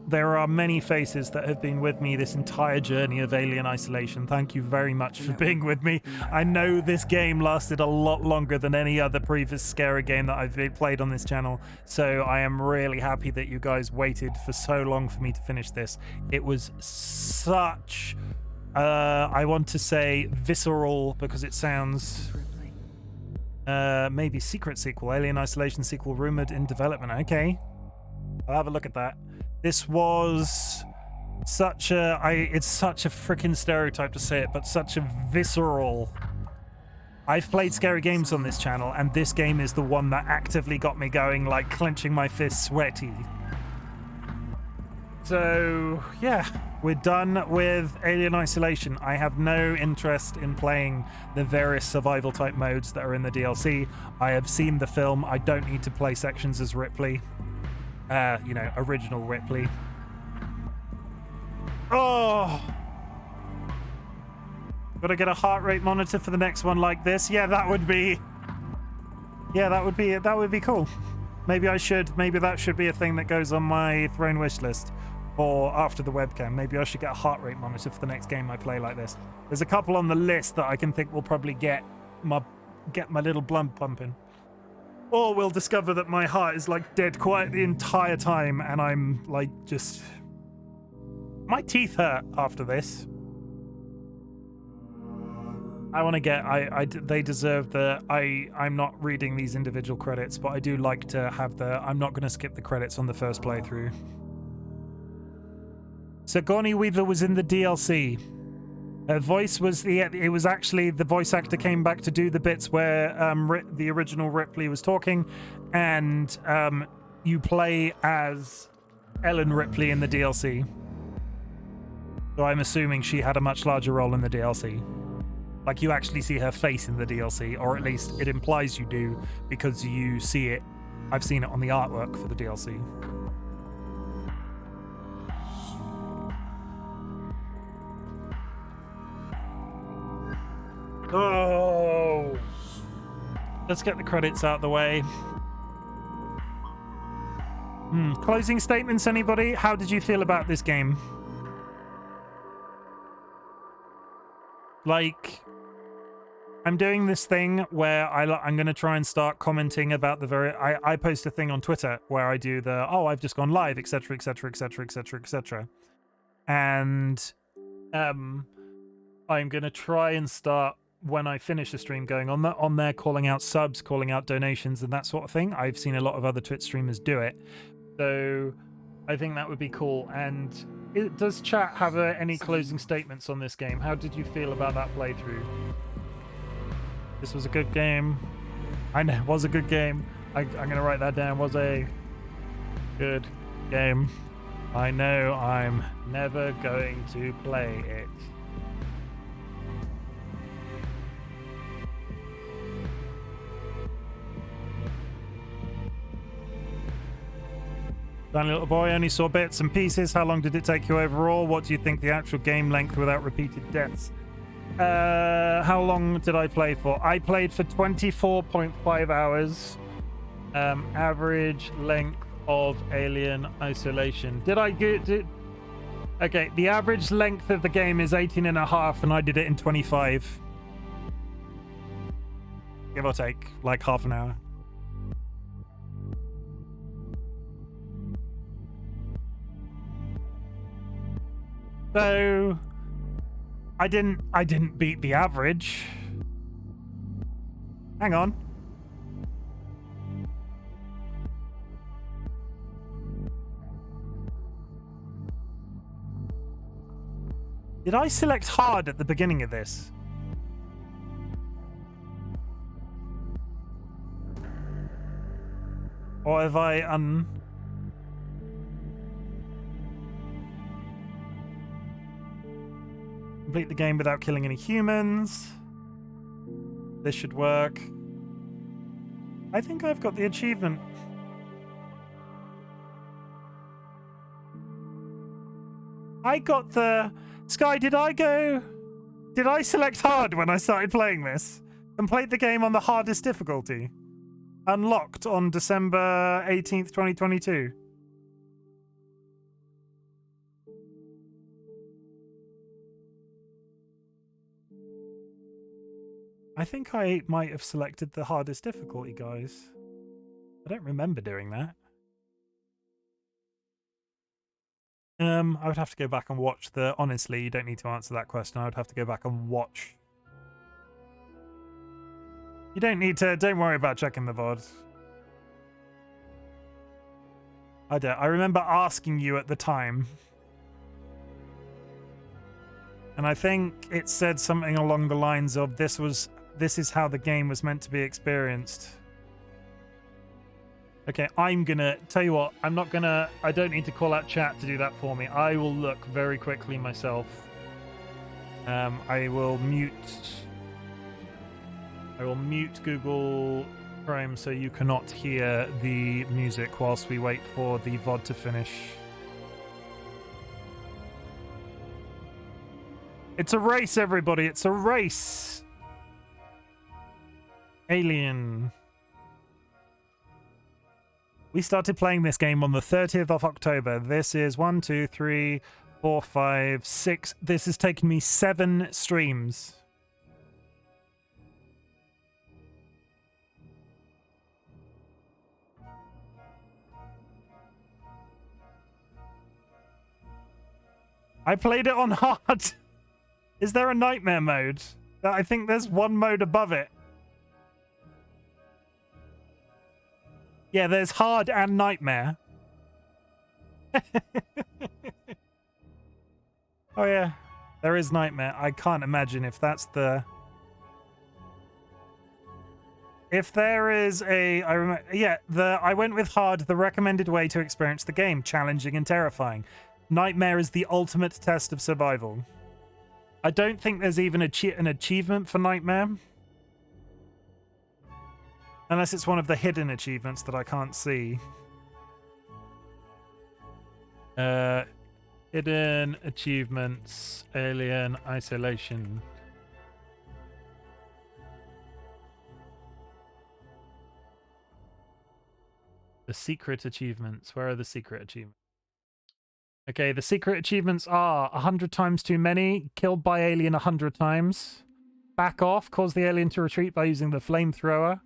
there are many faces that have been with me this entire journey of Alien Isolation. Thank you very much for being with me. I know this game lasted a lot longer than any other previous Scary game that I've played on this channel, so I am really happy that you guys waited for so long for me to finish this. It was such... I want to say visceral because it sounds maybe secret sequel, Alien Isolation sequel rumored in development. Okay, I'll have a look at that. This was such a it's such a freaking stereotype to say it, but such a visceral. I've played scary games on this channel, and this game is the one that actively got me going, like clenching my fists, sweaty. So yeah, we're done with Alien Isolation. I have no interest in playing the various survival type modes that are in the DLC. I have seen the film. I don't need to play sections as Ripley. You know, original Ripley. Oh! Gotta get a heart rate monitor for the next one like this. Yeah, that would be... Yeah, that would be cool. Maybe I should... Maybe that should be a thing that goes on my throne wish list. Or after the webcam, maybe I should get a heart rate monitor for the next game I play like this. There's a couple on the list that I can think will probably get my little blood pumping. Or we'll discover that my heart is like dead quiet the entire time and I'm like just... My teeth hurt after this. I want to get... they deserve the... I'm not reading these individual credits, but I do like to have the... I'm not going to skip the credits on the first playthrough. Sigourney Weaver was in the DLC. Her voice was it was actually the voice actor came back to do the bits where the original Ripley was talking, and you play as Ellen Ripley in the DLC. So I'm assuming she had a much larger role in the DLC. Like you actually see her face in the DLC, or at least it implies you do because you see it. I've seen it on the artwork for the DLC. Oh, let's get the credits out of the way. Closing statements, anybody? How did you feel about this game? Like, I'm doing this thing where I'm going to try and start commenting about the very... I post a thing on Twitter where I do the, oh, I've just gone live, etc., etc., etc., etc., etc. And I'm going to try and start, when I finish the stream, going on there, calling out subs, calling out donations and that sort of thing. I've seen a lot of other Twitch streamers do it. So I think that would be cool. And does chat have any closing statements on this game? How did you feel about that playthrough? This was a good game. I know, it was a good game. I'm going to write that down. Was a good game. I know I'm never going to play it. Tiny little boy, only saw bits and pieces. How long did it take you overall? What do you think the actual game length without repeated deaths? How long did I play for? I played for 24.5 hours. Average length of Alien Isolation. Okay, the average length of the game is 18 and a half, and I did it in 25. Give or take, like half an hour. So I didn't beat the average. Hang on. Did I select hard at the beginning of this? Or have I complete the game without killing any humans? This should work. I think I've got the achievement. I got the... Sky, did I select hard when I started playing this? And played the game on the hardest difficulty? Unlocked on December 18th, 2022. I think I might have selected the hardest difficulty, guys. I don't remember doing that. I would have to go back and watch the... Honestly, you don't need to answer that question. I would have to go back and watch. You don't need to... Don't worry about checking the VOD. I don't. I remember asking you at the time. And I think it said something along the lines of, this is how the game was meant to be experienced. Okay, I'm gonna tell you what, I don't need to call out chat to do that for me. I will look very quickly myself. I will mute Google Chrome so you cannot hear the music whilst we wait for the VOD to finish. It's a race, everybody, it's a race! Alien. We started playing this game on the 30th of October. This is 1, 2, 3, 4, 5, 6. This has taken me 7 streams. I played it on hard. Is there a nightmare mode? I think there's one mode above it. Yeah, there's hard and nightmare. Oh yeah, there is nightmare. I can't imagine if that's the... If there is a... I went with hard, the recommended way to experience the game. Challenging and terrifying. Nightmare is the ultimate test of survival. I don't think there's even an achievement for nightmare. Unless it's one of the hidden achievements that I can't see. Hidden achievements, Alien Isolation. The secret achievements. Where are the secret achievements? Okay, the secret achievements are 100 times too many, killed by alien 100 times, back off, cause the alien to retreat by using the flamethrower,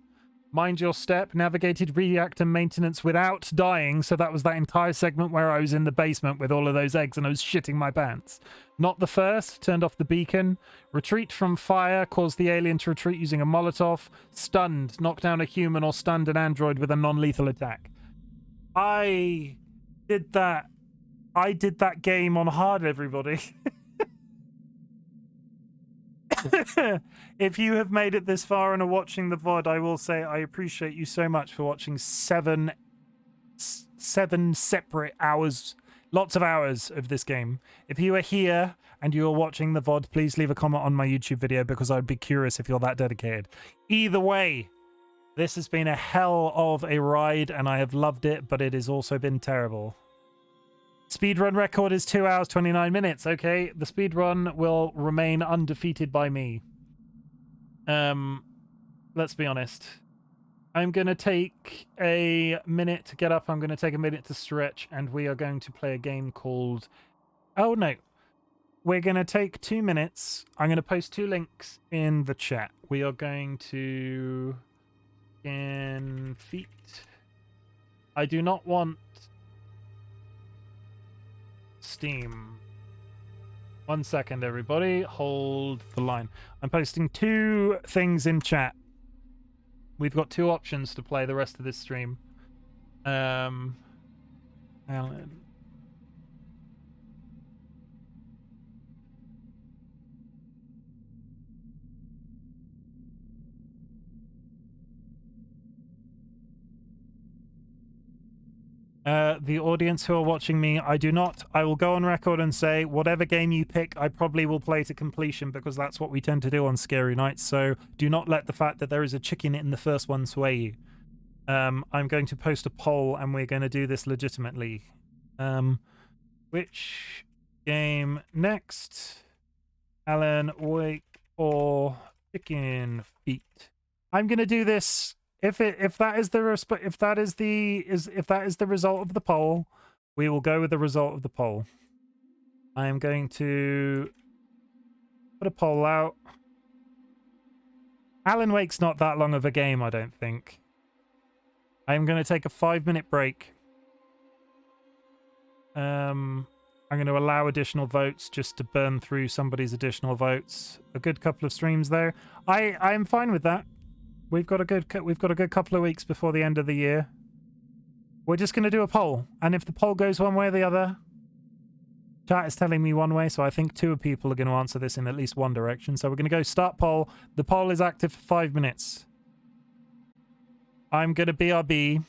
mind your step, navigated reactor maintenance without dying, so that was that entire segment where I was in the basement with all of those eggs and I was shitting my pants. Not the first, turned off the beacon, retreat from fire, caused the alien to retreat using a Molotov, stunned, knocked down a human or stunned an android with a non-lethal attack. I did that game on hard, everybody. If you have made it this far and are watching the VOD, I will say I appreciate you so much for watching seven separate hours Lots of hours of this game. If you are here and you are watching the VOD, please leave a comment on my YouTube video because I'd be curious if you're that dedicated. Either way, this has been a hell of a ride and I have loved it, but it has also been terrible. Speedrun record is 2 hours, 29 minutes. Okay, the speedrun will remain undefeated by me. Let's be honest. I'm going to take a minute to get up. I'm going to take a minute to stretch, and we are going to play a game called... Oh, no. We're going to take 2 minutes. I'm going to post 2 links in the chat. We are going to... in feet. I do not want... Steam. 1 second, everybody. Hold the line. I'm posting 2 things in chat. We've got 2 options to play the rest of this stream. Alan. The audience who are watching me, I will go on record and say whatever game you pick, I probably will play to completion because that's what we tend to do on Scary Nights. So do not let the fact that there is a chicken in the first one sway you. I'm going to post a poll and we're going to do this legitimately. Which game next? Alan Wake or Chicken Feet? I'm going to do this. If that is the result of the poll, we will go with the result of the poll. I am going to put a poll out. Alan Wake's not that long of a game, I don't think. I am going to take a 5-minute break. I'm going to allow additional votes just to burn through somebody's additional votes. A good couple of streams there. I am fine with that. We've got a good couple of weeks before the end of the year. We're just going to do a poll, and if the poll goes one way or the other, chat is telling me one way, so I think 2 people are going to answer this in at least one direction. So we're going to go start poll. The poll is active for 5 minutes. I'm going to BRB.